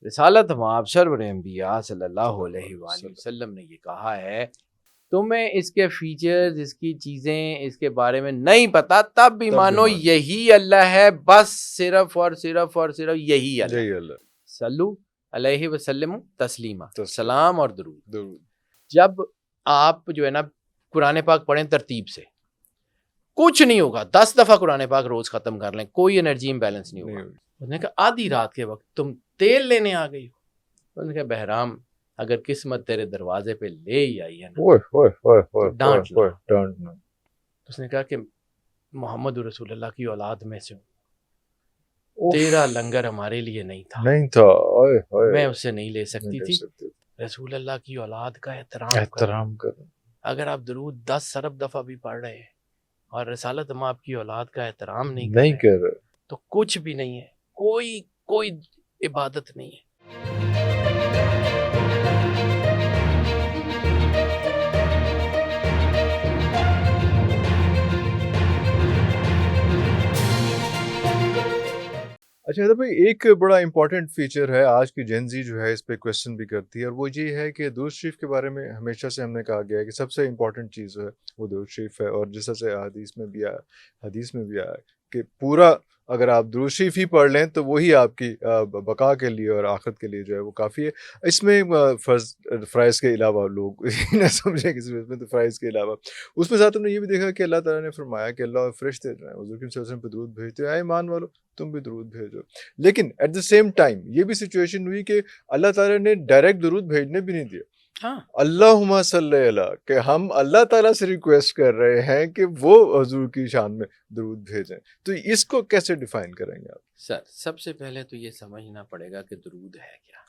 رسالت مآب سرور انبیاء صلی اللہ علیہ وآلہ وسلم نے یہ کہا ہے تمہیں اس کے فیچرز، اس کی چیزیں، اس کے بارے میں نہیں پتا تب بھی مانو یہی اللہ ہے، بس صرف اور صرف اور صرف یہی اللہ۔ صلو علیہ وسلم تسلیما، سلام اور درود۔ جب آپ جو ہے نا قرآن پاک پڑھیں ترتیب سے، کچھ نہیں ہوگا، 10 دفعہ قرآن پاک روز ختم کر لیں، کوئی انرجی امبیلنس نہیں ہوگا۔ انہوں نے کہا آدھی رات کے وقت تم تیل لینے آ گئی ہو۔ انہوں نے کہا بہرام اگر قسمت تیرے دروازے پہ لے ہی آئی ہے نا ڈانٹنا۔ اس نے کہا کہ محمد رسول اللہ کی اولاد میں سے ہوں، تیرا لنگر ہمارے لیے نہیں تھا، میں اسے نہیں لے سکتی تھی۔ رسول اللہ کی اولاد کا احترام کرو۔ اگر آپ درود 10 ارب دفعہ بھی پڑھ رہے ہیں اور رسالت مآب کی اولاد کا احترام نہیں کر رہے تو کچھ بھی نہیں ہے، کوئی عبادت نہیں ہے۔ اچھا حیدر بھائی، ایک بڑا امپورٹنٹ فیچر ہے، آج کی جین زی جو ہے اس پہ کویسچن بھی کرتی ہے، اور وہ یہ ہے کہ درود شریف کے بارے میں ہمیشہ سے ہم نے کہا گیا ہے کہ سب سے امپورٹنٹ چیز ہے وہ درود شریف ہے، اور جس طرح سے حدیث میں بھی آیا کہ پورا اگر آپ درود شریف ہی پڑھ لیں تو وہی آپ کی بقا کے لیے اور آخرت کے لیے جو ہے وہ کافی ہے۔ اس میں فرائض کے علاوہ لوگ نہ سمجھیں کہ صرف اس میں تو فرائض کے علاوہ اس میں ساتھ ہم نے یہ بھی دیکھا کہ اللہ تعالیٰ نے فرمایا کہ اللہ فرشتے جو ہیں حضور کے صلی اللہ علیہ وسلم پہ درود بھیجتے ہیں، اے ایمان والو تم بھی درود بھیجو۔ لیکن ایٹ دا سیم ٹائم یہ بھی سچویشن ہوئی کہ اللہ تعالیٰ نے ڈائریکٹ درود بھیجنے بھی نہیں دیا۔ اللہم صلی اللہ، کہ ہم اللہ تعالیٰ سے ریکویسٹ کر رہے ہیں کہ وہ حضور کی شان میں درود بھیجیں، تو اس کو کیسے ڈیفائن کریں گے آپ؟ سر سب سے پہلے تو یہ سمجھنا پڑے گا کہ درود ہے کیا۔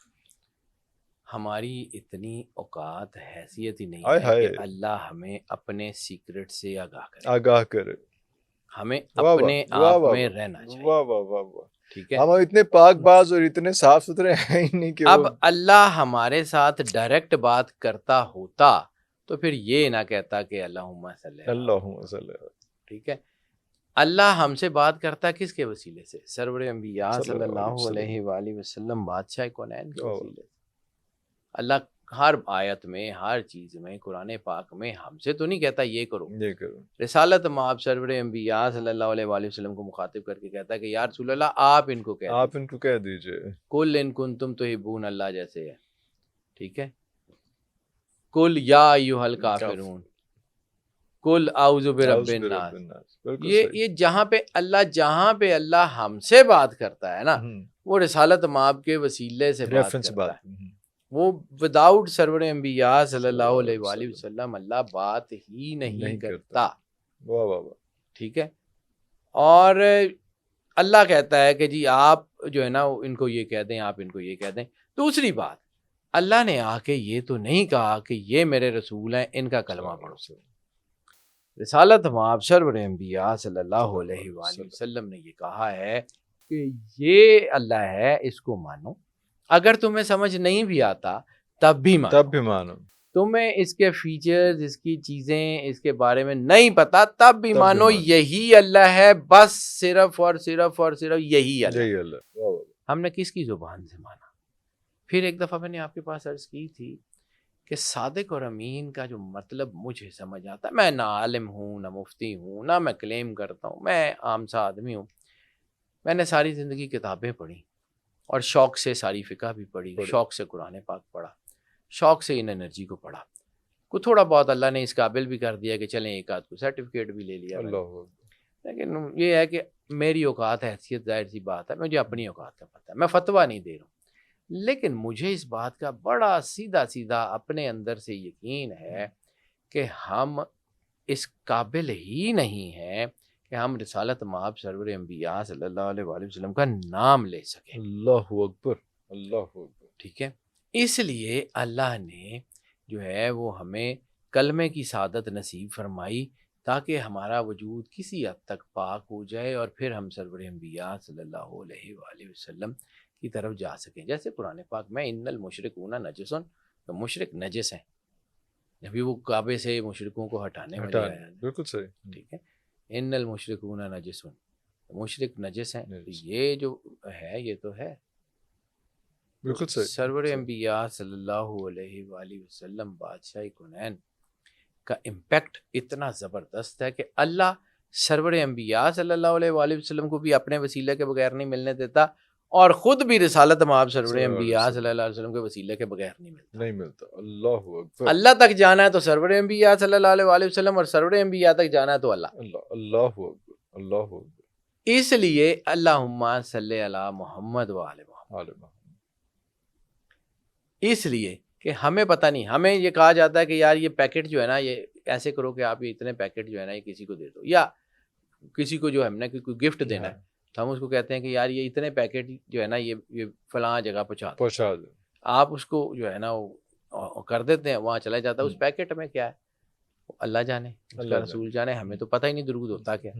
ہماری اتنی اوقات حیثیت ہی نہیں ہے کہ اللہ ہمیں اپنے سیکرٹ سے آگاہ کرے، ہمیں اپنے آپ میں رہنا چاہیے، ٹھیک ہے۔ ہم اتنے پاک باز اور اتنے صاف ستھرے ہیں ہی نہیں کہ اب اللہ ہمارے ساتھ ڈائریکٹ بات کرتا ہوتا تو پھر یہ نہ کہتا کہ اللہم صلی، ٹھیک ہے۔ اللہ ہم سے بات کرتا کس کے وسیلے سے؟ سرور انبیاء صلی اللہ علیہ وآلہ وسلم، بادشاہ کونین کے وسیلے سے۔ اللہ ہر آیت میں، ہر چیز میں، قرآن پاک میں ہم سے تو نہیں کہتا یہ کرو۔ رسالت مآب سرور انبیاء صلی اللہ علیہ وآلہ وسلم کو مخاطب کر کے کہتا ہے کہ یا رسول اللہ آپ ان کو کہہ دیجئے، کل ان کنتم تحبون اللہ جیسے ہے، ٹھیک ہے۔ کل یا ایھا الکافرون، کل اعوذ برب الناس۔ یہ جہاں پہ اللہ ہم سے بات کرتا ہے نا، وہ رسالت مآب کے وسیلے سے بات کرتا ہے، وہ وداؤٹ سرور انبیاء صلی اللہ علیہ وآلہ وسلم اللہ بات ہی نہیں کرتا، ٹھیک ہے۔ اور اللہ کہتا ہے کہ جی آپ جو ہے نا ان کو یہ کہہ دیں، آپ ان کو یہ کہہ دیں۔ دوسری بات، اللہ نے آ کے یہ تو نہیں کہا کہ یہ میرے رسول ہیں ان کا کلمہ پڑھو۔ رسالت مآب سرور انبیاء صلی اللہ علیہ وآلہ وسلم نے یہ کہا ہے کہ یہ اللہ ہے، اس کو مانو، اگر تمہیں سمجھ نہیں بھی آتا تب بھی مانو، تمہیں اس کے فیچرز، اس کی چیزیں، اس کے بارے میں نہیں پتا تب بھی مانو یہی اللہ ہے، بس صرف اور صرف اور صرف یہی اللہ۔ ہم نے کس کی زبان سے مانا؟ پھر ایک دفعہ میں نے آپ کے پاس عرض کی تھی کہ صادق اور امین کا جو مطلب مجھے سمجھ آتا ہے، میں نہ عالم ہوں، نہ مفتی ہوں، نہ میں کلیم کرتا ہوں، میں عام سا آدمی ہوں۔ میں نے ساری زندگی کتابیں پڑھی اور شوق سے ساری فقہ بھی پڑھی، شوق سے قرآن پاک پڑھا، شوق سے ان انرجی کو پڑھا، کو تھوڑا بہت اللہ نے اس قابل بھی کر دیا کہ چلیں ایک آدھ کو سرٹیفکیٹ بھی لے لیا۔ لیکن یہ ہے کہ میری اوقات حیثیت ظاہر سی بات ہے، مجھے اپنی اوقات کا پتہ ہے، میں فتویٰ نہیں دے رہا ہوں، لیکن مجھے اس بات کا بڑا سیدھا اپنے اندر سے یقین ہے کہ ہم اس قابل ہی نہیں ہیں کہ ہم رسالت مآب سرور انبیاء صلی اللہ علیہ وآلہ وسلم کا نام لے سکیں۔ اللہ اکبر، اللہ اکبر، ٹھیک ہے۔ اس لیے اللہ نے جو ہے وہ ہمیں کلمے کی سعادت نصیب فرمائی تاکہ ہمارا وجود کسی حد تک پاک ہو جائے اور پھر ہم سرور انبیاء صلی اللہ علیہ وآلہ وسلم کی طرف جا سکیں۔ جیسے قرآن پاک میں ان المشرکون نجس، تو مشرک نجس ہیں، ابھی وہ کعبے سے مشرکوں کو ہٹانے میں آیا ہے، بالکل صحیح، ٹھیک ہے۔ ان المشرکون نجس، مشرک نجس ہیں، تو یہ جو ہے یہ تو ہے، بالکل صحیح. سرور انبیاء صلی اللہ علیہ وآلہ وسلم بادشاہ کونین کا امپیکٹ اتنا زبردست ہے کہ اللہ سرور انبیاء صلی اللہ علیہ وآلہ وسلم کو بھی اپنے وسیلے کے بغیر نہیں ملنے دیتا، اور خود بھی رسالت مآب سرور انبیاء صلی اللہ علیہ وسلم کے وسیلے کے بغیر نہیں ملتا. اللہ اکبر. اللہ تک جانا ہے تو سرور انبیاء صلی اللہ علیہ وآلہ وسلم، اور سرور انبیاء تک جانا ہے تو اللہ. اللہ اکبر. اللہ اکبر. اس لیے اللہم صلی علی محمد وآل محمد. اس لیے کہ ہمیں پتہ نہیں، ہمیں یہ کہا جاتا ہے کہ یار یہ پیکٹ جو ہے نا، یہ ایسے کرو کہ آپ یہ اتنے پیکٹ جو ہے نا یہ کسی کو دے دو، یا کسی کو جو ہم نے کوئی گفٹ دینا ہے تو ہم اس کو کہتے ہیں کہ یار یہ اتنے پیکٹ جو ہے نا یہ فلاں جگہ پہنچا دو. آپ اس کو جو ہے نا وہ کر دیتے ہیں، وہاں چلا جاتا ہے. اس پیکٹ میں کیا ہے اللہ جانے، اس کا رسول جانے. ہمیں تو پتہ ہی نہیں درود ہوتا کیا،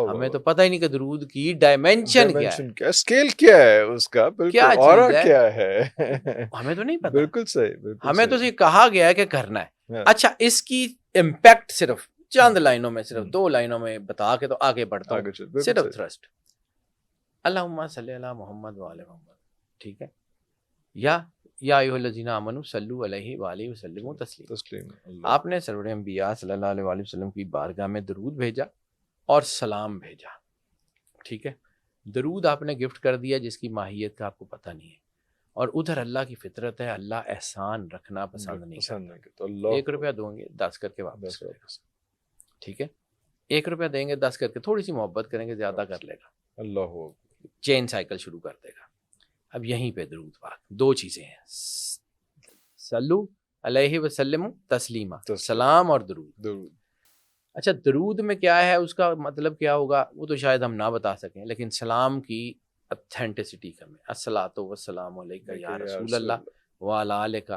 ہمیں تو پتہ ہی نہیں کہ درود کی ڈائمینشن کیا ہے، اسکیل کیا ہے اس کا، کیا اور چیز کیا ہے ہمیں تو نہیں پتہ. بالکل صحیح. ہمیں تو یہ کہا گیا ہے کہ کرنا ہے. اچھا اس کی امپیکٹ صرف چند لائنوں میں، صرف 2 لائنوں میں بتا کے تو آگے بڑھتا ہوں. صرف تھرسٹ اللہم صلی علی محمد وآل محمد. ٹھیک ہے، یا ایھا الذین آمنوا صلوا علیہ وآلہ وسلم تسلیما. آپ نے سرور انبیاء صلی اللہ علیہ وآلہ وسلم کی بارگاہ میں درود بھیجا اور سلام بھیجا. ٹھیک ہے، درود آپ نے گفٹ کر دیا جس کی ماہیت کا آپ کو پتہ نہیں ہے، اور ادھر اللہ کی فطرت ہے، اللہ احسان رکھنا پسند نہیں کرتا. 1 روپیہ دوں گے 10 کر کے واپس کرے گا. ٹھیک ہے، 1 روپیہ دیں گے 10 کر کے، تھوڑی سی محبت کریں گے زیادہ کر لے گا. اللہ چین سائیکل شروع کر دے گا. اب یہیں پہ درود پاک 2 چیزیں ہیں، صلو علیہ وسلم تسلیما، سلام اور درود. اچھا درود میں کیا ہے، اس کا مطلب کیا ہوگا وہ تو شاید ہم نہ بتا سکیں، لیکن سلام کی اتھینٹسٹی کا میں الصلاۃ والسلام علیک یا رسول اللہ وعلی آلک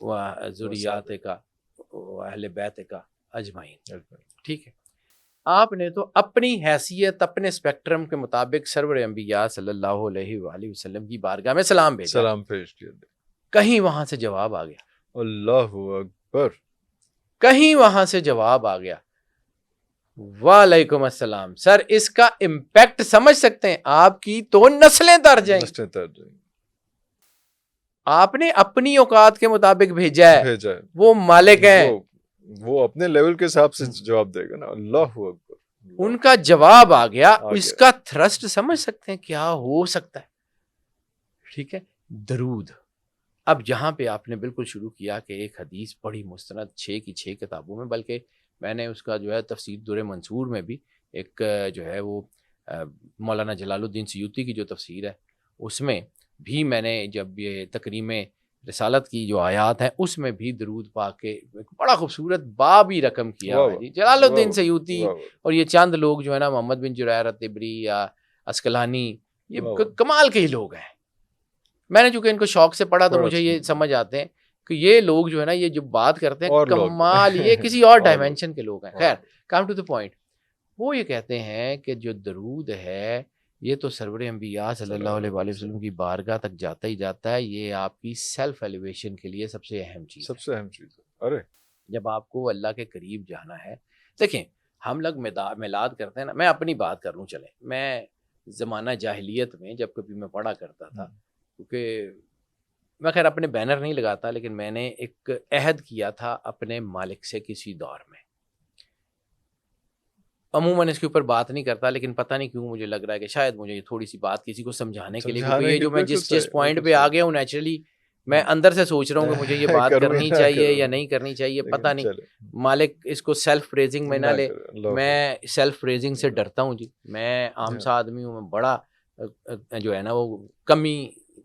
وذریاتک واہل بیتک اجمعین. ٹھیک ہے، آپ نے تو اپنی حیثیت اپنے اسپیکٹرم کے مطابق سرور انبیاء صلی اللہ علیہ وآلہ وسلم کی بارگاہ میں سلام بھیجا. سلام پیش کیا، کہیں وہاں سے جواب آ گیا. اللہ اکبر. کہیں وہاں سے جواب آ گیا وعلیکم السلام. سر اس کا امپیکٹ سمجھ سکتے ہیں، آپ کی تو نسلیں تر جائیں. آپ نے اپنی اوقات کے مطابق بھیجا ہے، وہ مالک ہیں، وہ اپنے لیول کے حساب سے جواب دے گا نا. اللہ اکبر. ان کا جواب آ گیا. اس کا تھرسٹ سمجھ سکتے ہیں کیا ہو سکتا ہے. ٹھیک ہے، درود. اب یہاں پہ آپ نے بالکل شروع کیا کہ ایک حدیث بڑی مستند 6 کی 6 کتابوں میں، بلکہ میں نے اس کا جو ہے تفسیر در منصور میں بھی ایک جو ہے وہ مولانا جلال الدین سیوطی کی جو تفسیر ہے اس میں بھی میں نے جب یہ تکریم رسالت کی جو آیات ہیں اس میں بھی درود پاک کے بڑا خوبصورت باب ہی رقم کیا ہے جی. جلال الدین سیوطی اور یہ چند لوگ جو ہے نا، محمد بن جریر الطبری یا اسقلانی، یہ کمال کے ہی لوگ ہیں. میں نے چونکہ ان کو شوق سے پڑھا تو مجھے یہ سمجھ آتے ہیں کہ یہ لوگ جو ہے نا یہ جو بات کرتے ہیں کمال، یہ کسی اور ڈائمینشن کے لوگ ہیں. خیر کم ٹو دی پوائنٹ، وہ یہ کہتے ہیں کہ جو درود ہے یہ تو سرور انبیاء صلی اللہ علیہ وآلہ وسلم کی بارگاہ تک جاتا ہی جاتا ہے. یہ آپ کی سیلف ایلیویشن کے لیے سب سے اہم چیز ہے. ارے جب آپ کو اللہ کے قریب جانا ہے، دیکھیں ہم لوگ میلاد کرتے ہیں نا. میں اپنی بات کر لوں، چلیں میں زمانہ جاہلیت میں جب کبھی میں پڑھا کرتا تھا، کیونکہ میں خیر اپنے بینر نہیں لگاتا، لیکن میں نے ایک عہد کیا تھا اپنے مالک سے کسی دور میں. عموماً اس کے اوپر بات نہیں کرتا، لیکن پتہ نہیں کیوں مجھے لگ رہا ہے کہ شاید مجھے یہ تھوڑی سی بات کسی کو سمجھانے کے لیے، کیونکہ یہ جو میں جس پوائنٹ پہ آ گیا ہوں نیچرلی میں اندر سے سوچ رہا ہوں کہ مجھے یہ بات کرنی چاہیے یا نہیں کرنی چاہیے، پتہ نہیں. مالک اس کو سیلف پریزنگ میں نہ لے، میں سیلف پریزنگ سے ڈرتا ہوں جی. میں عام سا آدمی ہوں، میں بڑا جو ہے نا وہ کمی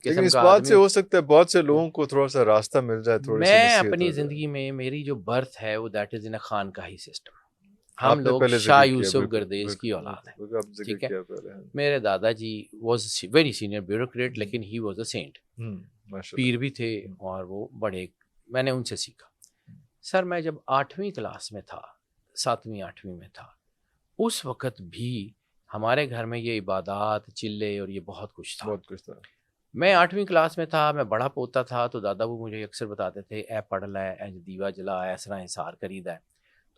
لیکن اس بات سے ہو سکتا ہے بہت سے لوگوں کو تھوڑا سا راستہ مل جائے. تھوڑی سی میں اپنی زندگی میں میری جو برتھ ہے وہ that is in a خانقاہی system. ہم لوگ شاہ یوسف گردیز کی اولاد ہیں. ٹھیک ہے، میرے دادا جی واز ویری سینئر بیوروکریٹ، لیکن ہی واز اے سینٹ. پیر بھی تھے اور وہ بڑے، میں نے ان سے سیکھا. سر میں جب 8ویں کلاس میں تھا، 7ویں 8ویں میں تھا، اس وقت بھی ہمارے گھر میں یہ عبادات چلے اور یہ بہت کچھ تھا. میں 8ویں کلاس میں تھا، میں بڑا پوتا تھا، تو دادا وہ مجھے اکثر بتاتے تھے اے پڑھ لے، اے دیوا جلا، ایسا انصار کرید ہے.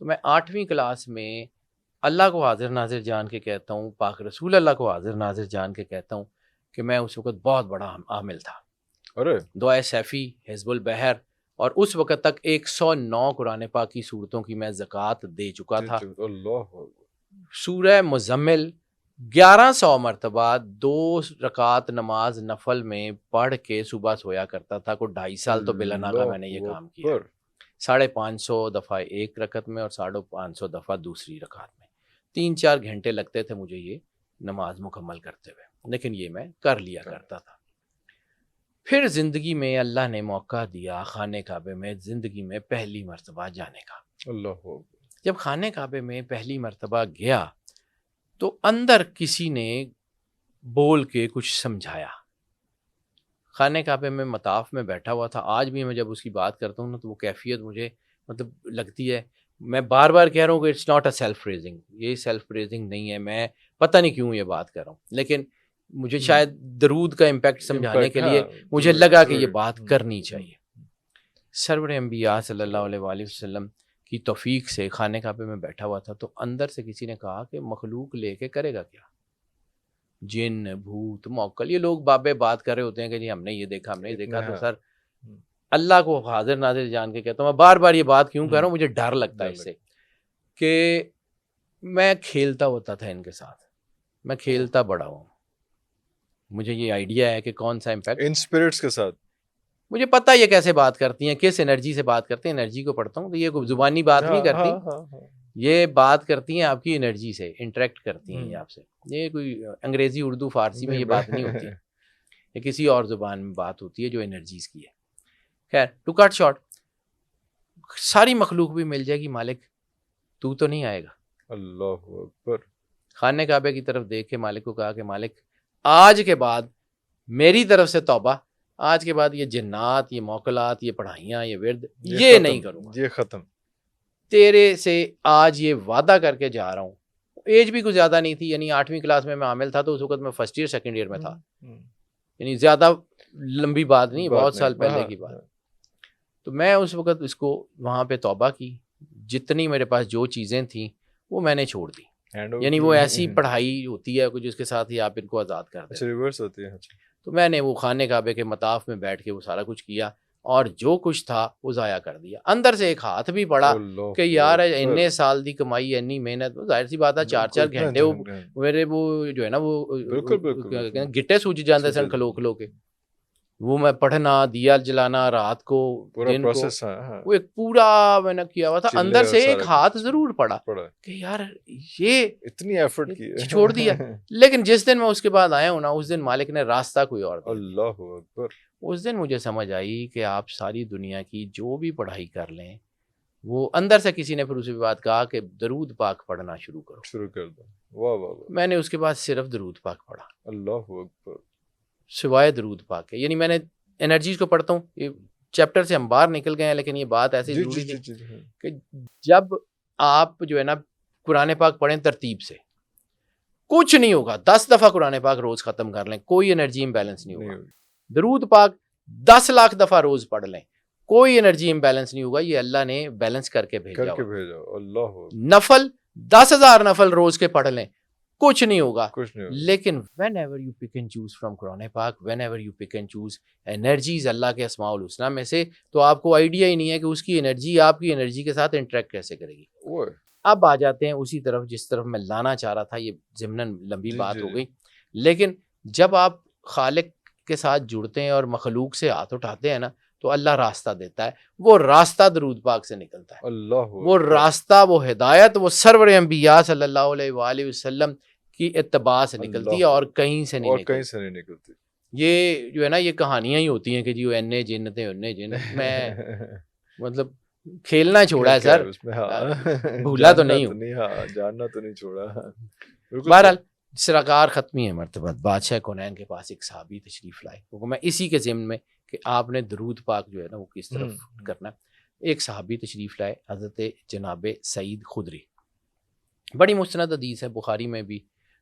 تو میں 8ویں کلاس میں اللہ کو حاضر ناظر جان کے کہتا ہوں، پاک رسول اللہ کو حاضر ناظر جان کے کہتا ہوں کہ میں اس وقت بہت بڑا عامل تھا. ارے دعائے سیفی، حزب البحر، اور اس وقت تک 109 قرآن پاک کی صورتوں کی میں زکوٰۃ دے چکا تھا۔ اللہ سورہ مزمل 1100 مرتبہ 2 رکعت نماز نفل میں پڑھ کے صبح سویا کرتا تھا۔ کو 2.5 سال تو بلا ناغہ میں نے یہ کام کیا، 550 دفعہ ایک رکعت میں اور 550 دفعہ دوسری رکعت میں، 3-4 گھنٹے لگتے تھے مجھے یہ نماز مکمل کرتے ہوئے، لیکن یہ میں کر لیا کرتا تھا۔ پھر زندگی میں اللہ نے موقع دیا خانہ کعبے میں زندگی میں پہلی مرتبہ جانے کا۔ اللہ جب خانہ کعبے میں پہلی مرتبہ گیا تو اندر کسی نے بول کے کچھ سمجھایا۔ خانہ کعبے میں مطاف میں بیٹھا ہوا تھا، آج بھی میں جب اس کی بات کرتا ہوں نا تو وہ کیفیت مجھے مطلب لگتی ہے، میں بار بار کہہ رہا ہوں کہ it's not a self praising, یہ سیلف پریزنگ نہیں ہے، میں پتہ نہیں کیوں یہ بات کر رہا ہوں، لیکن مجھے شاید درود کا امپیکٹ سمجھانے کے لیے مجھے لگا کہ یہ بات کرنی چاہیے۔ سرور انبیاء صلی اللہ علیہ وآلہ وسلم کی توفیق سے خانہ کعبے میں بیٹھا ہوا تھا تو اندر سے کسی نے کہا کہ مخلوق لے کے کرے گا کیا؟ جن، بھوت، موکل، یہ لوگ بابے بات کر رہے ہوتے ہیں کہ جی ہم نے یہ دیکھا، ہم نے یہ دیکھا، تو سر اللہ کو حاضر ناظر جان کے کہتا ہوں، میں بار بار یہ بات کیوں کر رہا ہوں، مجھے ڈر لگتا ہے اس سے کہ میں کھیلتا ہوتا تھا ان کے ساتھ، میں کھیلتا بڑا ہوں، مجھے یہ آئیڈیا ہے کہ کون سا امپیکٹ ان اسپرٹس کے ساتھ، مجھے پتہ یہ کیسے بات کرتی ہیں، کس انرجی سے بات کرتے ہیں، انرجی کو پڑھتا ہوں تو یہ کوئی زبانی بات نہیں کرتی، یہ بات کرتی ہیں آپ کی انرجی سے، انٹریکٹ کرتی ہیں یہ آپ سے، یہ کوئی انگریزی اردو فارسی میں یہ بات نہیں ہوتی، یہ کسی اور زبان میں بات ہوتی ہے جو انرجیز کی ہے۔ خیر ٹو کٹ شارٹ، ساری مخلوق بھی مل جائے گی، مالک تو نہیں آئے گا؟ اللہ اکبر۔ خانہ کعبے کی طرف دیکھ کے مالک کو کہا کہ مالک آج کے بعد میری طرف سے توبہ، آج کے بعد یہ جنات، یہ موکلات، یہ پڑھائیاں، یہ ورد، یہ نہیں کروں گا، یہ ختم، تیرے سے آج یہ وعدہ کر کے جا رہا ہوں۔ ایج بھی کچھ زیادہ نہیں تھی، یعنی 8ویں کلاس میں عامل تھا تو اس وقت میں فرسٹ ایئر سیکنڈ ایئر میں تھا، یعنی زیادہ لمبی بات نہیں، بہت سال پہلے کی بات۔ تو میں اس وقت اس کو وہاں پہ توبہ کی، جتنی میرے پاس جو چیزیں تھیں وہ میں نے چھوڑ دی، یعنی وہ ایسی پڑھائی ہوتی ہے جس کے ساتھ ہی آپ ان کو آزاد کر دیں، ریورس ہوتی ہے۔ تو میں نے وہ خانہ کعبے کے مطاف میں بیٹھ کے وہ سارا کچھ کیا اور جو کچھ تھا وہ ضائع کر دیا۔ اندر سے ایک ہاتھ بھی پڑا کہ یار اتنے سال دی کمائی، اتنی محنت، ظاہر سی بات ہے 4-4 گھنٹے وہ میرے وہ جو ہے نا وہ گٹے سوج جاندے سن کھلو کھلو کے، وہ میں پڑھنا، دیا جلانا رات کو دن کو، وہ ایک پورا میں نے کیا ہوا تھا۔ اندر سے ایک ہاتھ ضرور پڑا کہ یار یہ اتنی ایفرٹ کی چھوڑ دیا، لیکن جس دن میں اس کے بعد آیا ہوں نا اس دن مالک نے راستہ کوئی اور دیا۔ اللہ اکبر۔ اس دن مجھے سمجھ آئی کہ آپ ساری دنیا کی جو بھی پڑھائی کر لیں، وہ اندر سے کسی نے پھر اسی بات کہا کہ درود پاک پڑھنا شروع کر دو۔ واہ واہ واہ۔ میں نے اس کے بعد صرف درود پاک پڑھا، اللہ اکبر، سوائے درود پاک کے، یعنی میں نے انرجیز کو پڑھتا ہوں۔ یہ چیپٹر سے ہم باہر نکل گئے ہیں لیکن یہ بات ایسی ضروری ہے کہ جب آپ جو ہے نا قرآن پاک پڑھیں ترتیب سے، کچھ نہیں ہوگا، 10 دفعہ قرآن پاک روز ختم کر لیں، کوئی انرجی امبیلنس نہیں ہوگا۔ درود پاک 10 لاکھ دفعہ روز پڑھ لیں، کوئی انرجی امبیلنس نہیں ہوگا، یہ اللہ نے بیلنس کر کے بھیجا۔ اللہ، نفل 10,000 نفل روز کے پڑھ لیں، کچھ نہیں ہوگا۔ لیکن whenever you pick and choose from قرآن پاک، whenever you pick and choose energies اللہ کے اسماء الحسنہ میں سے، تو آپ کو آئیڈیا ہی نہیں ہے کہ اس کی انرجی آپ کی انرجی کے ساتھ انٹریکٹ کیسے کرے گی۔ اب آ جاتے ہیں اسی طرف جس طرف میں لانا چاہ رہا تھا، یہ ضمناً لمبی بات ہو گئی، لیکن جب آپ خالق کے ساتھ جڑتے ہیں اور مخلوق سے ہاتھ اٹھاتے ہیں نا تو اللہ راستہ دیتا ہے، وہ راستہ درود پاک سے نکلتا ہے، اللہ وہ راستہ، وہ ہدایت، وہ سرور انبیاء صلی اللہ علیہ وآلہ وسلم کی اتباع سے نکلتی ہے اور کہیں سے نہیں نکلتی۔ یہ جو ہے نا یہ کہانیاں ہی ہوتی ہیں کہ جی وہ انے جن تھے انے جن، میں مطلب کھیلنا چھوڑا ہے سر، بھولا تو نہیں ہوں، جاننا تو نہیں چھوڑا۔ بہرحال سرکار ختمی ہے مرتبہ بادشاہ کونین کے پاس ایک صحابی تشریف لائے، کیونکہ میں اسی کے ضمن میں کہ آپ نے درود پاک جو ہے نا وہ کس طرف کرنا، ایک صحابی تشریف لائے حضرت جناب سعید خدری، بڑی مستند حدیث ہے بخاری میں بھی۔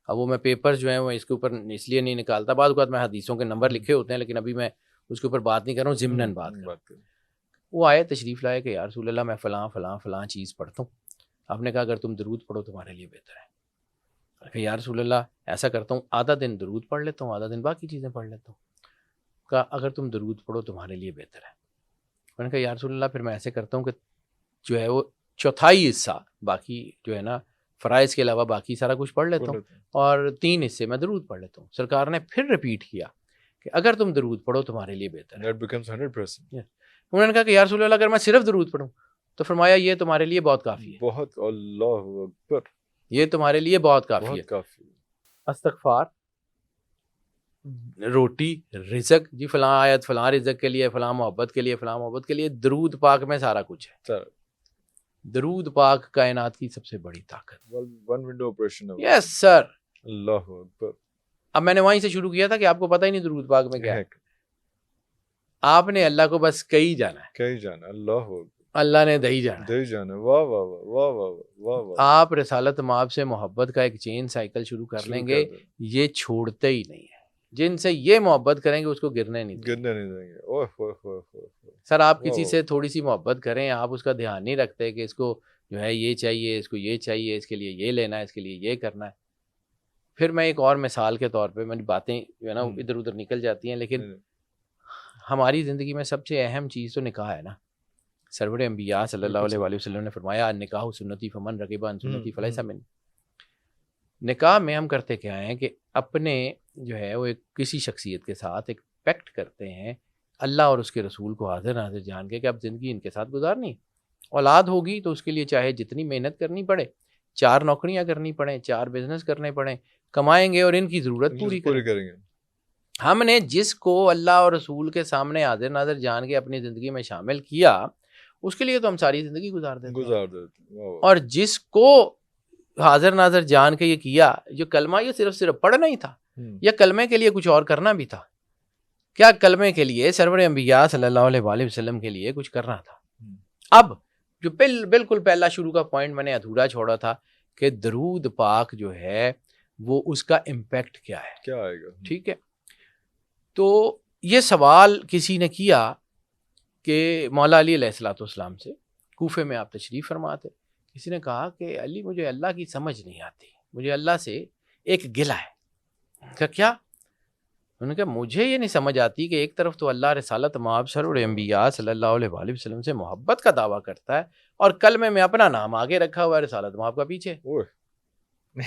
اب وہ میں پیپر جو ہیں وہ اس کے اوپر اس لیے نہیں نکالتا، بعض اوقات میں حدیثوں کے نمبر لکھے ہوتے ہیں لیکن ابھی میں اس کے اوپر بات نہیں کر رہا ہوں، ضمناً بات کر رہا ہوں۔ وہ آئے تشریف لائے کہ یا رسول اللہ میں فلاں فلاں فلاں چیز پڑھتا ہوں، آپ نے کہا اگر تم درود پڑھو تمہارے لیے بہتر ہے۔ کہ یا رسول اللہ ایسا کرتا ہوں، آدھا دن درود پڑھ لیتا ہوں، آدھا دن باقی چیزیں پڑھ لیتا ہوں۔ کہا اگر تم درود پڑھو تمہارے لیے بہتر ہے. میں نے کہا یا رسول اللہ پھر میں ایسے کرتا ہوں کہ جو ہے وہ چوتھائی حصہ باقی جو ہے نا فرائض کے علاوہ باقی سارا کچھ پڑھ لیتا ہوں اور 3 حصے میں درود پڑھ لیتا ہوں. سرکار نے پھر ریپیٹ کیا کہ اگر تم درود پڑھو تمہارے لیے بہتر ہے. That becomes 100%. انہوں نے کہا کہ یا رسول اللہ اگر میں صرف درود پڑھوں تو فرمایا یہ تمہارے لیے بہت کافی ہے. بہت اللہ اکبر. یہ تمہارے لیے بہت کافی ہے. بہت کافی. استغفار، روٹی، رزق، جی فلاں آیت فلاں رزق کے لیے، فلاں محبت کے لیے، فلاں محبت کے لیے. درود پاک میں سارا کچھ ہے. درود پاک کائنات کی سب سے بڑی طاقت. One window operation. Yes sir. اللہ اکبر. اب میں نے وہیں سے شروع کیا تھا کہ آپ کو پتہ ہی نہیں درود پاک میں کیا ہے. آپ نے اللہ کو بس کہیں جانا ہے. کہیں جانا. اللہ اکبر. اللہ نے دہی جانا. دہی جانا. واہ واہ واہ واہ واہ واہ. آپ رسالت مآب سے محبت کا ایک چین سائیکل شروع کر لیں گے، یہ چھوڑتے ہی نہیں ہے. جن سے یہ محبت کریں گے اس کو گرنے نہیں دیں گے. سر آپ کسی سے تھوڑی سی محبت کریں، آپ اس کا دھیان نہیں رکھتے کہ اس کو جو ہے یہ چاہیے، اس کو یہ چاہیے، اس کے لیے یہ لینا ہے، اس کے لیے یہ کرنا ہے. پھر میں ایک اور مثال کے طور پہ میری باتیں جو ہے نا ادھر ادھر نکل جاتی ہیں، لیکن ہماری زندگی میں سب سے اہم چیز تو نکاح ہے نا. سرور انبیاء صلی اللہ علیہ وآلہ وسلم نے فرمایا نکاح سنتی فمن رغب عن سنتی فلیس منی. نکاح میں ہم کرتے کیا ہیں کہ اپنے جو ہے وہ ایک کسی شخصیت کے ساتھ ایک پیکٹ کرتے ہیں اللہ اور اس کے رسول کو حاضر ناظر جان کے کہ اب زندگی ان کے ساتھ گزارنی. اولاد ہوگی تو اس کے لیے چاہے جتنی محنت کرنی پڑے، 4 نوکریاں کرنی پڑیں، 4 بزنس کرنے پڑیں، کمائیں گے اور ان کی ضرورت پوری کریں گے. ہم نے جس کو اللہ اور رسول کے سامنے حاضر ناظر جان کے اپنی زندگی میں شامل کیا اس کے لیے تو ہم ساری زندگی گزار دیتے ہیں. اور جس کو حاضر ناظر جان کے یہ کیا، جو کلمہ یہ صرف پڑھنا ہی تھا یا کلمے کے لیے کچھ اور کرنا بھی تھا؟ کیا کلمے کے لیے سرور انبیاء صلی اللہ علیہ وآلہ وسلم کے لیے کچھ کرنا تھا؟ اب جو بالکل پہلا شروع کا پوائنٹ میں نے ادھورا چھوڑا تھا کہ درود پاک جو ہے وہ اس کا امپیکٹ کیا ہے، کیا آئے گا. ٹھیک ہے، تو یہ سوال کسی نے کیا کہ مولا علی علیہ الصلوۃ والسلام سے، کوفے میں آپ تشریف فرما تھے. کسی نے کہا کہ علی مجھے اللہ کی سمجھ نہیں آتی، مجھے اللہ سے ایک گلہ ہے. کہ کیا؟ انہوں نے کہا مجھے یہ نہیں سمجھ آتی کہ ایک طرف تو اللہ رسالت مآب سرور انبیاء صلی اللہ علیہ وآلہ وسلم سے محبت کا دعویٰ کرتا ہے اور کلمے میں اپنا نام آگے رکھا ہوا ہے رسالت مآب کا پیچھے.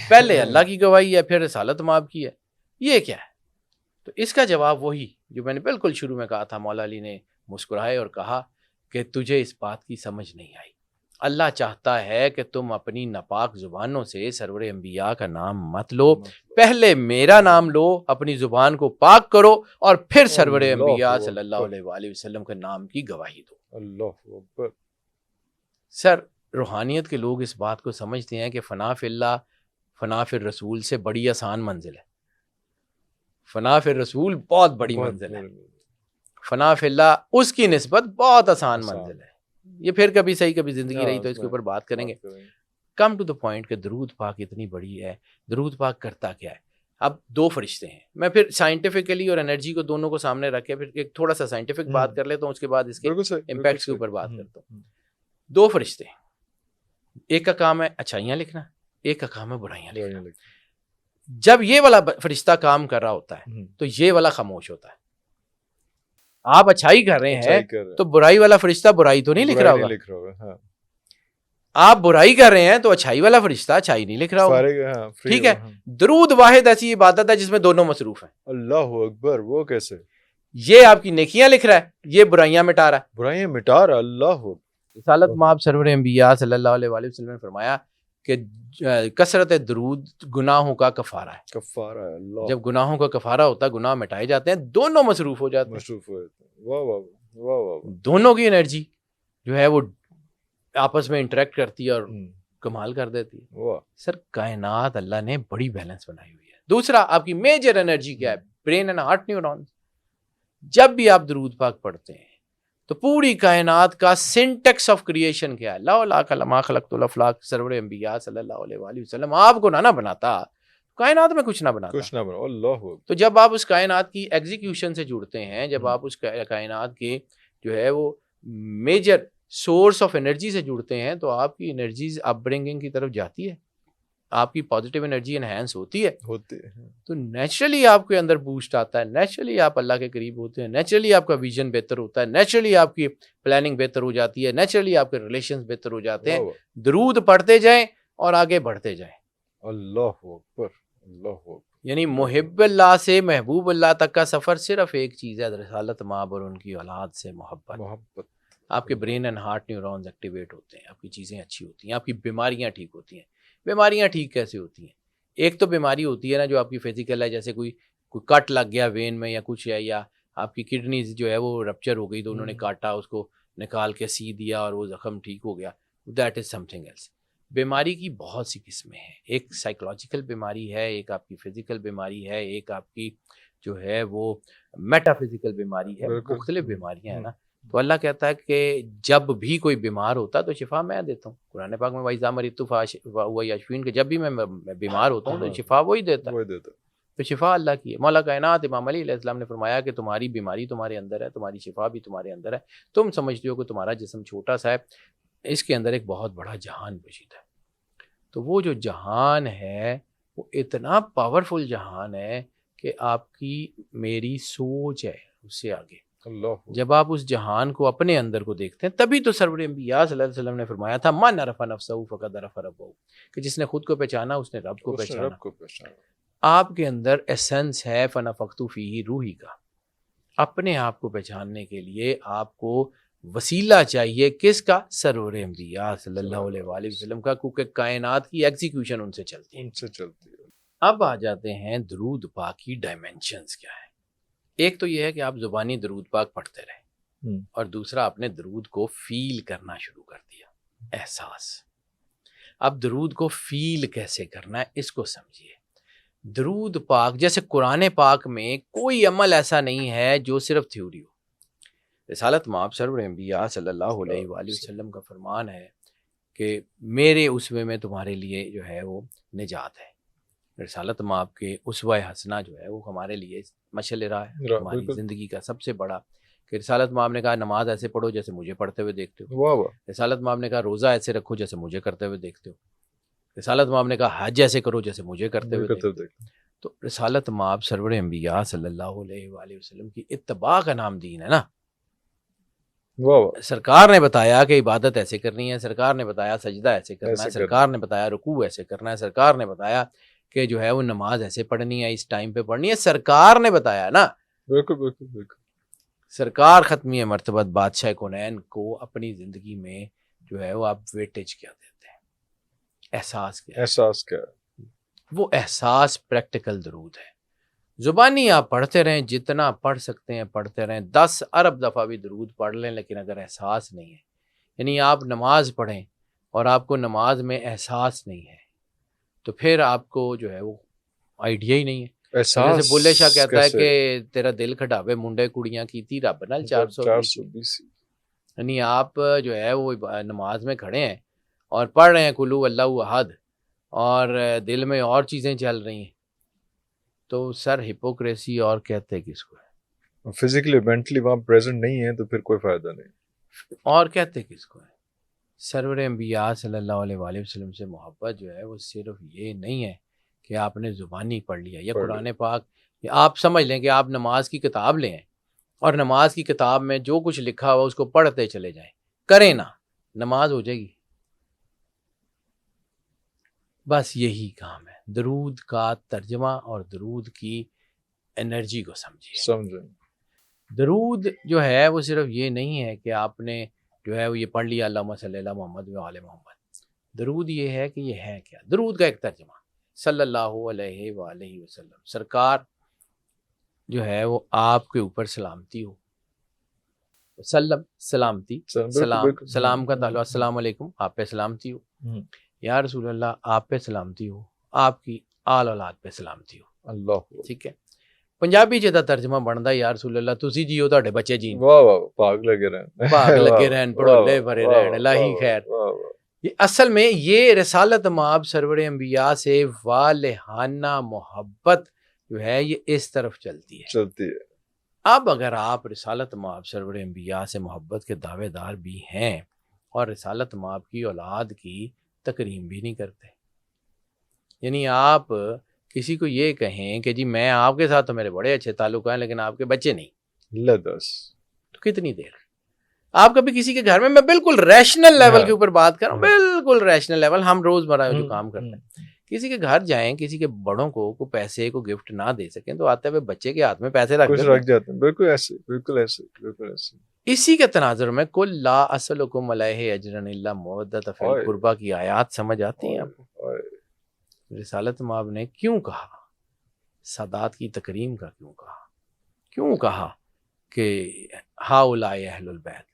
پہلے اللہ کی گواہی ہے پھر رسالت مآب کی ہے، یہ کیا ہے؟ تو اس کا جواب وہی جو میں نے بالکل شروع میں کہا تھا. مولا علی نے مسکرائے اور کہا کہ تجھے اس بات کی سمجھ نہیں آئی. اللہ چاہتا ہے کہ تم اپنی ناپاک زبانوں سے سرور انبیاء کا نام مت لو، پہلے میرا نام لو، اپنی زبان کو پاک کرو اور پھر سرور انبیاء صلی اللہ علیہ وآلہ وسلم کے نام کی گواہی دو. اللہ اکبر. سر روحانیت کے لوگ اس بات کو سمجھتے ہیں کہ فنا فی اللہ فنا فی الرسول سے بڑی آسان منزل ہے. فنا فی الرسول بہت بڑی منزل ہے، فنا فی اللہ اس کی نسبت بہت آسان منزل ہے. یہ پھر کبھی صحیح کبھی زندگی رہی تو اس کے اوپر بات کریں گے. کم ٹو دا پوائنٹ کہ درود پاک اتنی بڑی ہے. درود پاک کرتا کیا ہے؟ اب 2 فرشتے ہیں. میں پھر سائنٹیفکلی اور انرجی کو دونوں کو سامنے رکھ کے پھر ایک تھوڑا سا سائنٹیفک بات کر لیتا ہوں، اس کے بعد اس کے امپیکٹس کے اوپر بات کرتا ہوں. 2 فرشتے، ایک کا کام ہے اچھائیاں لکھنا، ایک کا کام ہے برائیاں لکھنا. جب یہ والا فرشتہ کام کر رہا ہوتا ہے تو یہ والا خاموش ہوتا ہے. آپ اچھائی کر رہے ہیں تو برائی والا فرشتہ برائی تو نہیں لکھ رہا ہوگا. آپ برائی کر رہے ہیں تو اچھائی والا فرشتہ اچھائی نہیں لکھ رہا ہوگا. ٹھیک ہے، درود واحد ایسی عبادت ہے جس میں دونوں مصروف ہیں. اللہ اکبر. وہ کیسے؟ یہ آپ کی نیکیاں لکھ رہا ہے، یہ برائیاں مٹا رہا ہے. برائیاں مٹا رہا. اللہ. رسالت مآب سرور انبیاء صلی اللہ علیہ وآلہ وسلم نے فرمایا کہ کثرت درود گناہوں کا کفارہ ہے. کفارہ ہے. اللہ. جب گناہوں کا کفارہ ہوتا ہے، گناہ مٹائے جاتے ہیں، دونوں مصروف ہو جاتے ہیں. واہ واہ واہ واہ. دونوں کی انرجی جو ہے وہ آپس میں انٹریکٹ کرتی ہے اور کمال کر دیتی ہے. سر کائنات اللہ نے بڑی بیلنس بنائی ہوئی ہے. دوسرا آپ کی میجر انرجی کیا ہے؟ Brain and heart neurons. جب بھی آپ درود پاک پڑھتے ہیں تو پوری کائنات کا سینٹیکس آف کریشن کیا ہے؟ لا خلقت الافلاق. سرور انبیاء صلی اللہ علیہ وآلہ وسلم آپ کو نہ بناتا کائنات میں کچھ نہ بناتا. اللہ. تو جب آپ اس کائنات کی ایگزیکیوشن سے جڑتے ہیں، جب آپ اس کائنات کے جو ہے وہ میجر سورس آف انرجی سے جڑتے ہیں تو آپ کی انرجیز اپ برنگنگ کی طرف جاتی ہے. آپ کی پازیٹیو انرجی انہینس ہوتی ہے ہوتے ہیں. تو نیچرلی آپ کے اندر بوسٹ آتا ہے, نیچرلی آپ اللہ کے قریب ہوتے ہیں, نیچرلی آپ کا ویژن بہتر ہوتا ہے, نیچرلی آپ کی پلاننگ بہتر ہو جاتی ہے, نیچرلی آپ کے ریلیشنز بہتر ہو جاتے ہیں. درود پڑھتے جائیں اور آگے بڑھتے جائیں. اللہ اکبر, اللہ اکبر. یعنی محب اللہ سے محبوب اللہ تک کا سفر صرف ایک چیز ہے, رسالت مآب اور ان کی اولاد سے محبت. آپ کے brain and heart neurons activate ہوتے ہیں, آپ کی چیزیں اچھی ہوتی ہیں, آپ کی بیماریاں ٹھیک ہوتی ہیں. بیماریاں ٹھیک کیسے ہوتی ہیں؟ ایک تو بیماری ہوتی ہے نا جو آپ کی فزیکل ہے, جیسے کوئی کٹ لگ گیا وین میں یا کچھ ہے, یا آپ کی کڈنیز جو ہے وہ رپچر ہو گئی تو انہوں نے کاٹا, اس کو نکال کے سی دیا اور وہ زخم ٹھیک ہو گیا, that is something else. بیماری کی بہت سی قسمیں ہیں, ایک سائیکولوجیکل بیماری ہے, ایک آپ کی فزیکل بیماری ہے, ایک آپ کی جو ہے وہ میٹا فزیکل بیماری ہے, مختلف بیماریاں ہیں نا. تو اللہ کہتا ہے کہ جب بھی کوئی بیمار ہوتا ہے تو شفا میں دیتا ہوں. قرآن پاک میں وَإِذَا مَرِضْتُ فَهُوَ یشفین, کہ جب بھی میں بیمار ہوتا ہوں تو شفا وہی دیتا ہے. تو شفا اللہ کی ہے. مولا کائنات امام علی علیہ السلام نے فرمایا کہ تمہاری بیماری تمہارے اندر ہے, تمہاری شفا بھی تمہارے اندر ہے. تم سمجھتے ہو کہ تمہارا جسم چھوٹا سا ہے, اس کے اندر ایک بہت بڑا جہان پوشیدہ ہے. تو وہ جو جہان ہے وہ اتنا پاورفل جہان ہے کہ آپ کی میری سوچ ہے اس سے آگے. جب آپ اس جہان کو اپنے اندر کو دیکھتے ہیں, تبھی تو سرور انبیاء صلی اللہ علیہ وسلم نے فرمایا تھا من عرف نفسہ فقد عرف ربہ, کہ جس نے خود کو پہچانا اس نے رب کو پہچانا. آپ کے اندر ایسنس ہے فنفخت فیہ روحی کا. اپنے آپ کو پہچاننے کے لیے آپ کو وسیلہ چاہیے, کس کا؟ سرور انبیاء صلی اللہ علیہ وآلہ وسلم کا, کیونکہ کائنات کی ایگزیکیوشن ان سے چلتی ہے. اب آ جاتے ہیں درود پاک کی ڈائمینشنز کیا ہے. ایک تو یہ ہے کہ آپ زبانی درود پاک پڑھتے رہیں, اور دوسرا آپ نے درود کو فیل کرنا شروع کر دیا, احساس. اب درود کو فیل کیسے کرنا ہے اس کو سمجھیے. درود پاک جیسے قرآن پاک میں کوئی عمل ایسا نہیں ہے جو صرف تھیوری ہو. رسالت مآب سرور انبیاء صلی اللہ علیہ وآلہ وسلم کا فرمان ہے کہ میرے اسوے میں تمہارے لیے جو ہے وہ نجات ہے. رسالت مآب کے اسوہ حسنہ جو ہے وہ ہمارے لیے مشعل راہ ہے, ہماری زندگی کا سب سے بڑا. کہ رسالت مآب نے کہا نماز ایسے پڑھو جیسے مجھے پڑھتے ہوئے دیکھتے ہو. رسالت مآب نے کہا روزہ ایسے رکھو جیسے مجھے کرتے ہوئے دیکھتے ہو. رسالت مآب نے کہا حج ایسے کرو جیسے مجھے کرتے ہوئے دیکھتے ہو. تو رسالت مآب سرور انبیاء صلی اللہ علیہ وآلہ وسلم کی اتباع کا نام دین ہے نا. سرکار نے بتایا کہ عبادت ایسے کرنی ہے, سرکار نے بتایا سجدہ ایسے کرنا ہے, سرکار نے بتایا رکوع ایسے کرنا ہے, سرکار نے بتایا کہ جو ہے وہ نماز ایسے پڑھنی ہے, اس ٹائم پہ پڑھنی ہے, سرکار نے بتایا نا. بالکل. سرکار ختمی مرتبت بادشاہ کونین کو اپنی زندگی میں جو ہے وہ آپ ویٹیج کیا دیتے ہیں, احساس کیا ہے. وہ احساس پریکٹیکل درود ہے. زبانی آپ پڑھتے رہیں, جتنا پڑھ سکتے ہیں پڑھتے رہیں, 10 ارب دفعہ بھی درود پڑھ لیں, لیکن اگر احساس نہیں ہے, یعنی آپ نماز پڑھیں اور آپ کو نماز میں احساس نہیں ہے, تو پھر آپ کو جو ہے وہ آئیڈیا ہی نہیں ہے. جیسے بلے شاہ کہتا ہے کہ تیرا دل کھڈاوے منڈے کڑیاں کیتی رب نال 420. یعنی آپ جو ہے وہ نماز میں کھڑے ہیں اور پڑھ رہے ہیں کلو اللہ احد, اور دل میں اور چیزیں چل رہی ہیں, تو سر ہپوکریسی اور کہتے کس کو ہے؟ فزیکلی مینٹلی وہاں پریزنٹ نہیں ہے تو پھر کوئی فائدہ نہیں. اور کہتے کس کو ہے؟ سرور انبیاء صلی اللہ علیہ وآلہ وسلم سے محبت جو ہے وہ صرف یہ نہیں ہے کہ آپ نے زبانی پڑھ لیا یا قرآن پاک, آپ سمجھ لیں کہ آپ نماز کی کتاب لیں اور نماز کی کتاب میں جو کچھ لکھا ہوا اس کو پڑھتے چلے جائیں, کریں نا, نماز ہو جائے گی. بس یہی کام ہے. درود کا ترجمہ اور درود کی انرجی کو سمجھیں. درود جو ہے وہ صرف یہ نہیں ہے کہ آپ نے جو ہے وہ یہ پڑھ لیا اللہم صلی اللہ محمد و آل محمد. درود یہ ہے کہ یہ ہے کیا. درود کا ایک ترجمہ صلی اللہ علیہ وآلہ وسلم, سرکار جو ہے وہ آپ کے اوپر سلامتی ہو. سلامتی سلام کا تعلق السلام علیکم, آپ پہ سلامتی ہو. یا رسول اللہ آپ پہ سلامتی ہو, آپ کی آل اولاد پہ سلامتی ہو. اللہ, ٹھیک ہے. پنجابی جدا ترجمہ بنتا یا رسول اللہ تسی جیو تہاڈے بچے جین. پاک لگے رہن پڑھولے بھرے رہن الہی خیر. یہ اصل میں یہ رسالت مآب سرور انبیاء سے والہانہ محبت جو ہے یہ اس طرف چلتی ہے. اب اگر آپ رسالت مآب سرور انبیاء سے محبت کے دعوے دار بھی ہیں اور رسالت مآب کی اولاد کی تکریم بھی نہیں کرتے, یعنی آپ کسی کو یہ کہیں کہ جی میں آپ کے ساتھ تو میرے بڑے اچھے تعلق ہیں لیکن آپ کے بچے نہیں، تو کتنی دیر؟ آپ کبھی کسی کے گھر میں بالکل ریشنل لیول کے اوپر بات کر رہا ہوں، بالکل ریشنل لیول، ہم روزمرہ جو کام کرتے ہیں، کسی کے گھر جائیں، کسی کے بڑوں کو پیسے کو گفٹ نہ دے سکیں تو آتے ہوئے بچے کے ہاتھ میں پیسے رکھ جاتے ہیں. بالکل ایسے، بالکل ایسے، بالکل ایسے. اسی کے تناظر میں کل لا اسلکم علیہ اجرا الا مودۃ فی القربہ کی آیات سمجھ آتی ہیں آپ کو؟ رسالت مآب نے کیوں کہا سادات کی تکریم کا، کیوں کہا کہ ہؤلاء اہل البیت،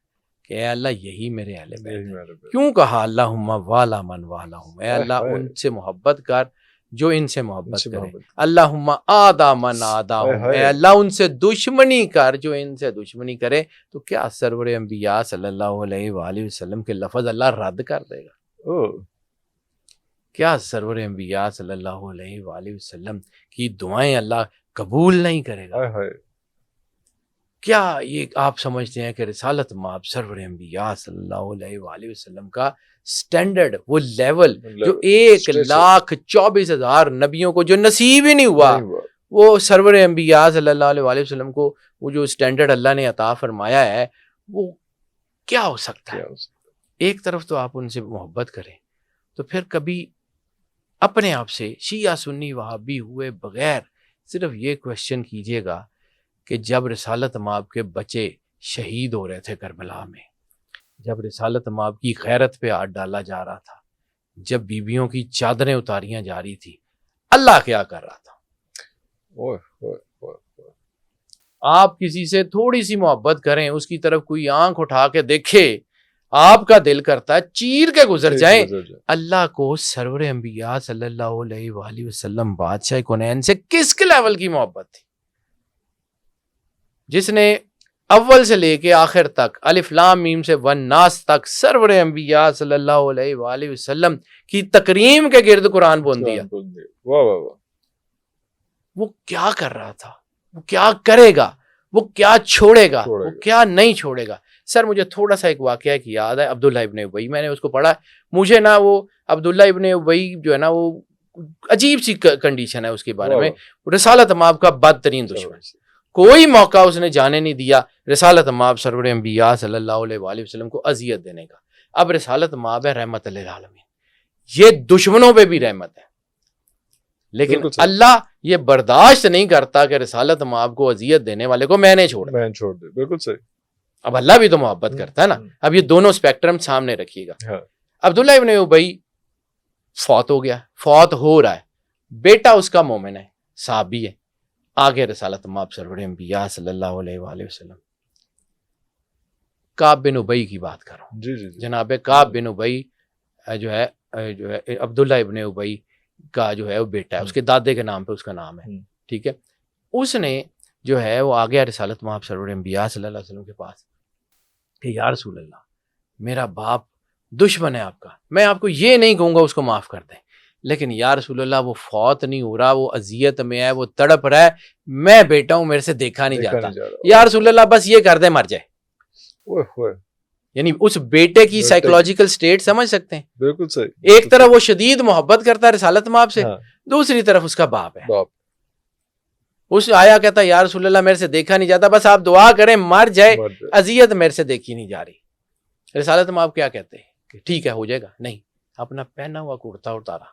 کہ اے اللہ یہی میرے اہل بیت ہیں، کیوں کہا اللہم والا من والاہم، اے اللہ ان سے محبت کر جو ان سے محبت کرے، اللہم آدا من آداہم، اے اللہ ان سے دشمنی کر جو ان سے دشمنی کرے. تو کیا سرور انبیاء صلی اللہ علیہ وآلہ وسلم کے لفظ اللہ رد کر دے گا؟ کیا سرور انبیاء صلی اللہ علیہ وآلہ وسلم کی دعائیں اللہ قبول نہیں کرے گا؟ کیا یہ آپ سمجھتے ہیں کہ رسالت مآب سرور انبیاء صلی اللہ علیہ وآلہ وسلم کا سٹینڈرڈ، وہ لیول جو 1,24,000 نبیوں کو جو نصیب ہی نہیں ہوا، وہ سرور انبیاء صلی اللہ علیہ وآلہ وسلم کو وہ جو سٹینڈرڈ اللہ نے عطا فرمایا ہے، وہ کیا ہو سکتا ہے؟ ایک طرف تو آپ ان سے محبت کریں، تو پھر کبھی اپنے آپ سے شیعہ سنی وہابی ہوئے بغیر صرف یہ کوشچن کیجئے گا کہ جب رسالت مآب کے بچے شہید ہو رہے تھے کربلا میں، جب رسالت مآب کی غیرت پہ ہاتھ ڈالا جا رہا تھا، جب بیویوں کی چادریں اتاریاں جا رہی تھی، اللہ کیا کر رہا تھا؟ آپ کسی سے تھوڑی سی محبت کریں، اس کی طرف کوئی آنکھ اٹھا کے دیکھے، آپ کا دل کرتا ہے چیر کے گزر جائیں. اللہ کو سرور انبیاء صلی اللہ علیہ وآلہ وسلم بادشاہ کونین سے کس کے لیول کی محبت تھی، جس نے اول سے لے کے آخر تک الف لام میم سے والناس تک سرور انبیاء صلی اللہ علیہ وآلہ وسلم کی تکریم کے گرد قرآن بول دیا. وہ کیا کر رہا تھا، وہ کیا کرے گا، وہ کیا چھوڑے گا، وہ کیا نہیں چھوڑے گا. سر مجھے تھوڑا سا ایک واقعہ کی یاد ہے، عبداللہ ابن ابی، میں نے اس کو پڑھا، مجھے نا وہ عبداللہ ابن ابی جو ہے نا وہ عجیب سی کنڈیشن ہے اس کے بارے میں، رسالت مآب کا بدترین دشمن، کوئی موقع اس نے جانے نہیں دیا رسالت مآب سرور انبیاء صلی اللہ علیہ وآلہ وسلم کو اذیت دینے کا. اب رسالت مآب ہے رحمت للعالمین، یہ دشمنوں پہ بھی رحمت ہے، لیکن اللہ یہ برداشت نہیں کرتا کہ رسالت مآب کو اذیت دینے والے کو میں نے چھوڑ دے. بالکل صحیح. اب اللہ بھی تو محبت کرتا ہے نا. اب یہ دونوں اسپیکٹرم سامنے رکھیے گا. عبداللہ ابن ابی فوت ہو گیا، فوت ہو رہا ہے، بیٹا اس کا مومن ہے، صحابی ہے، آگے رسالت مآب سرور انبیاء صلی اللہ علیہ وآلہ وسلم. کعب بن ابی کی بات کر رہا ہوں. جناب کعب بن ابی جو ہے عبداللہ ابن ابی کا جو ہے وہ بیٹا ہے، اس کے دادے کے نام پہ اس کا نام ہے، ٹھیک ہے. اس نے جو ہے وہ آگے رسالت مآب سرور انبیاء صلی اللہ علیہ وسلم کے پاس کہ یا رسول اللہ میرا باپ دشمن ہے آپ کا، میں آپ کو یہ نہیں کہوں گا اس کو معاف کر دیں، لیکن یا رسول اللہ وہ فوت نہیں ہو رہا، وہ اذیت میں ہے، وہ تڑپ رہا ہے، میں بیٹا ہوں میرے سے دیکھا نہیں جاتا، یا رسول اللہ بس یہ کر دے مر جائے. یعنی اس بیٹے کی سائیکولوجیکل سٹیٹ سمجھ سکتے ہیں. بالکل صحیح. ایک طرف وہ شدید محبت کرتا ہے رسالت مآب سے، دوسری طرف اس کا باپ ہے. اس آیا کہتا یا رسول اللہ میرے سے دیکھا نہیں جاتا، بس آپ دعا کریں مر جائے، اذیت میرے سے دیکھی نہیں جا رہی. رسالت مآب کیا کہتے ہیں کہ ٹھیک ہے ہو جائے گا، نہیں، اپنا پہنا ہوا کرتا اتارا.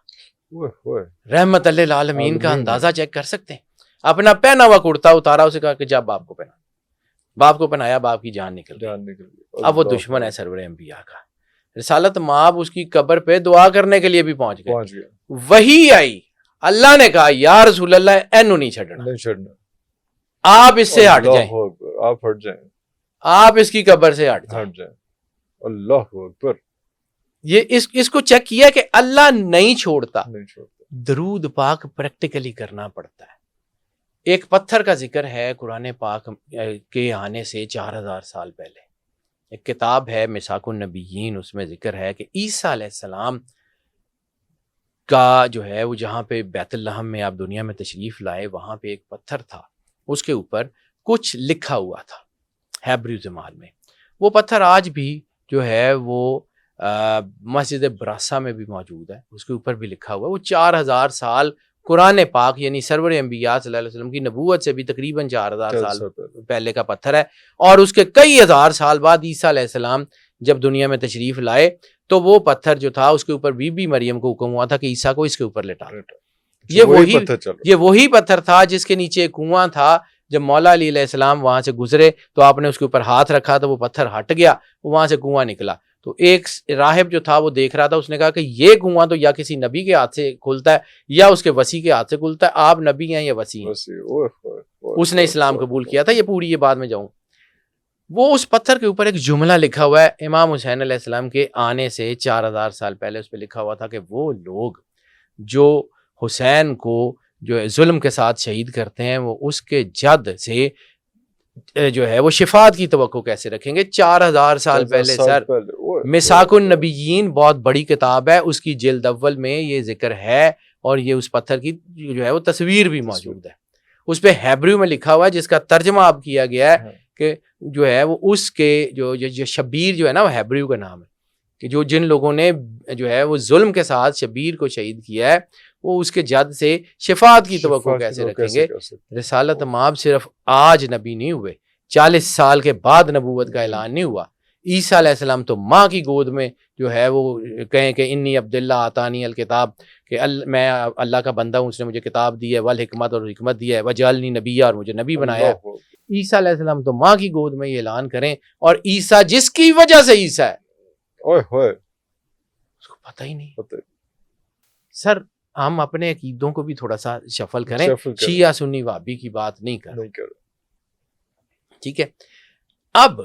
رحمت للعالمین کا اندازہ چیک کر سکتے ہیں. اپنا پہنا ہوا کرتا اتارا، اسے کہا کہ جا باپ کو پہنا، باپ کو پہنایا، باپ کی جان نکل گئی. اب وہ دشمن ہے سرور انبیاء کا. رسالت مآب اس کی قبر پہ دعا کرنے کے لیے بھی پہنچ گئے. وہی آئی، اللہ نے کہا یا رسول اللہ اینو نہیں چھڑنا، آپ اس سے ہٹ جائیں، آپ ہٹ جائیں، آپ اس کی قبر سے ہٹ جائیں. اللہ اکبر. یہ اس کو چیک کیا کہ اللہ نہیں چھوڑتا. درود پاک پریکٹیکلی کرنا پڑتا ہے. ایک پتھر کا ذکر ہے قرآن پاک کے آنے سے 4000 سال پہلے. ایک کتاب ہے مساک النبیین، اس میں ذکر ہے کہ عیسیٰ علیہ السلام کا جو ہے وہ جہاں پہ بیت اللحم میں آپ دنیا میں تشریف لائے، وہاں پہ ایک پتھر تھا، اس کے اوپر کچھ لکھا ہوا تھا ہیبریو زبان میں. وہ پتھر آج بھی جو ہے وہ مسجد براسا میں بھی موجود ہے، اس کے اوپر بھی لکھا ہوا ہے. وہ 4000 سال قرآن پاک یعنی سرور انبیاء صلی اللہ علیہ وسلم کی نبوت سے بھی تقریباً 4000 سال پہلے کا پتھر ہے. اور اس کے کئی ہزار سال بعد عیسیٰ علیہ السلام جب دنیا میں تشریف لائے تو وہ پتھر جو تھا اس کے اوپر بی بی مریم کو حکم ہوا تھا کہ عیسیٰ کو اس کے اوپر لٹا. یہ وہی پتھر تھا جس کے نیچے ایک کنواں تھا. جب مولا علی علیہ السلام وہاں سے گزرے تو آپ نے اس کے اوپر ہاتھ رکھا تو وہ پتھر ہٹ گیا، وہاں سے کنواں نکلا. تو ایک راہب جو تھا وہ دیکھ رہا تھا، اس نے کہا کہ یہ کنواں تو یا کسی نبی کے ہاتھ سے کھلتا ہے یا اس کے وسیع کے ہاتھ سے کھلتا ہے، آپ نبی ہیں یا وسیع ہیں. اس نے اسلام قبول کیا تھا. یہ پوری یہ بات میں جاؤں، وہ اس پتھر کے اوپر ایک جملہ لکھا ہوا ہے امام حسین علیہ السلام کے آنے سے 4000 سال پہلے. اس پہ لکھا ہوا تھا کہ وہ لوگ جو حسین کو جو ظلم کے ساتھ شہید کرتے ہیں وہ اس کے جد سے جو ہے وہ شفاعت کی توقع کیسے رکھیں گے. 4000 سال پہلے سر. مساک النبیین بہت بڑی کتاب ہے، اس کی جلد اول میں یہ ذکر ہے اور یہ اس پتھر کی جو ہے وہ تصویر بھی موجود ہے. اس پہ ہیبریو میں لکھا ہوا ہے جس کا ترجمہ اب کیا گیا ہے کہ جو ہے وہ اس کے جو شبیر جو ہے نا وہ ہیبریو کا نام ہے کہ جو جن لوگوں نے جو ہے وہ ظلم کے ساتھ شبیر کو شہید کیا ہے وہ اس کے جد سے شفاعت کی توقع کیسے رکھیں گے. رسالت مآب صرف آج نبی نہیں ہوئے، 40 سال کے بعد نبوت کا اعلان نہیں ہوا. عیسیٰ علیہ السلام تو ماں کی گود میں جو ہے وہ کہیں کہ انی عبداللہ آتانی الکتاب کہ میں اللہ کا بندہ ہوں، اس نے مجھے کتاب دی ہے، والحکمت اور حکمت دی ہے، وجعلنی نبی اور مجھے نبی بنایا ہے. عیسیٰ علیہ السلام تو ماں کی گود میں یہ اعلان کریں اور عیسیٰ جس کی وجہ سے عیسیٰ ہے اس کو پتہ ہی نہیں. سر ہم اپنے عقیدوں کو بھی تھوڑا سا شفل کریں، شیعہ سنی وہابی کی بات نہیں کریں، ٹھیک ہے. اب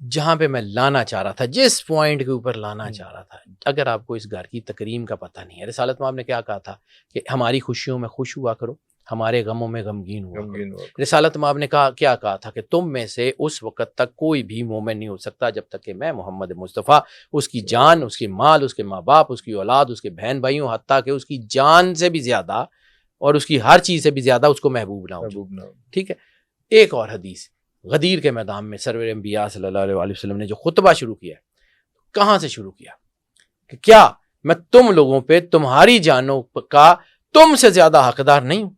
جہاں پہ میں لانا چاہ رہا تھا، جس پوائنٹ کے اوپر لانا چاہ رہا تھا، اگر آپ کو اس گھر کی تکریم کا پتہ نہیں ہے، رسالت مآب نے کیا کہا تھا کہ ہماری خوشیوں میں خوش ہوا کرو، ہمارے غموں میں غمگین ہوا کرو. رسالت مآب نے کیا کہا تھا کہ تم میں سے اس وقت تک کوئی بھی مومن نہیں ہو سکتا جب تک کہ میں محمد مصطفیٰ اس کی جان، اس کے مال، اس کے ماں باپ، اس کی اولاد، اس کے بہن بھائیوں، حتیٰ کہ اس کی جان سے بھی زیادہ اور اس کی ہر چیز سے بھی زیادہ اس کو محبوب نہ ہو. ٹھیک ہے. ایک اور حدیث، غدیر کے میدان میں سرور انبیاء صلی اللہ علیہ وسلم نے جو خطبہ شروع کیا، کہاں سے شروع کیا کہ کیا میں تم لوگوں پہ تمہاری جانوں کا تم سے زیادہ حقدار نہیں ہوں؟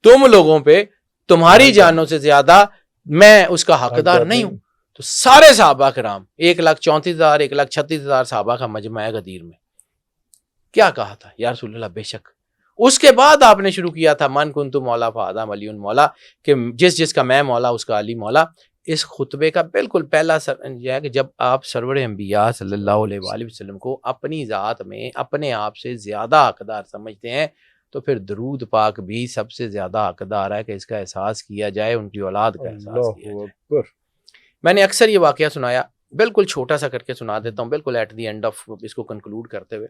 تم لوگوں پہ تمہاری جانوں سے زیادہ میں اس کا حقدار نہیں ہوں. تو سارے صحابہ کرام 1,34,000 1,36,000 صحابہ کا مجمع ہے غدیر میں. کیا کہا تھا؟ یا رسول اللہ بے شک. اس کے بعد آپ نے شروع کیا تھا من کنت مولا فآدم علی مولا کہ جس کا میں مولا اس کا علی مولا. اس خطبے کا بالکل پہلا یہ ہے کہ جب آپ سرور انبیاء صلی اللہ علیہ وآلہ وسلم کو اپنی ذات میں اپنے آپ سے زیادہ حقدار سمجھتے ہیں تو پھر درود پاک بھی سب سے زیادہ حقدار ہے کہ اس کا احساس کیا جائے، ان کی اولاد کا احساس کیا جائے. میں نے اکثر یہ واقعہ سنایا، بالکل چھوٹا سا کر کے سنا دیتا ہوں، بالکل ایٹ دی اینڈ آف اس کو کنکلوڈ کرتے ہوئے.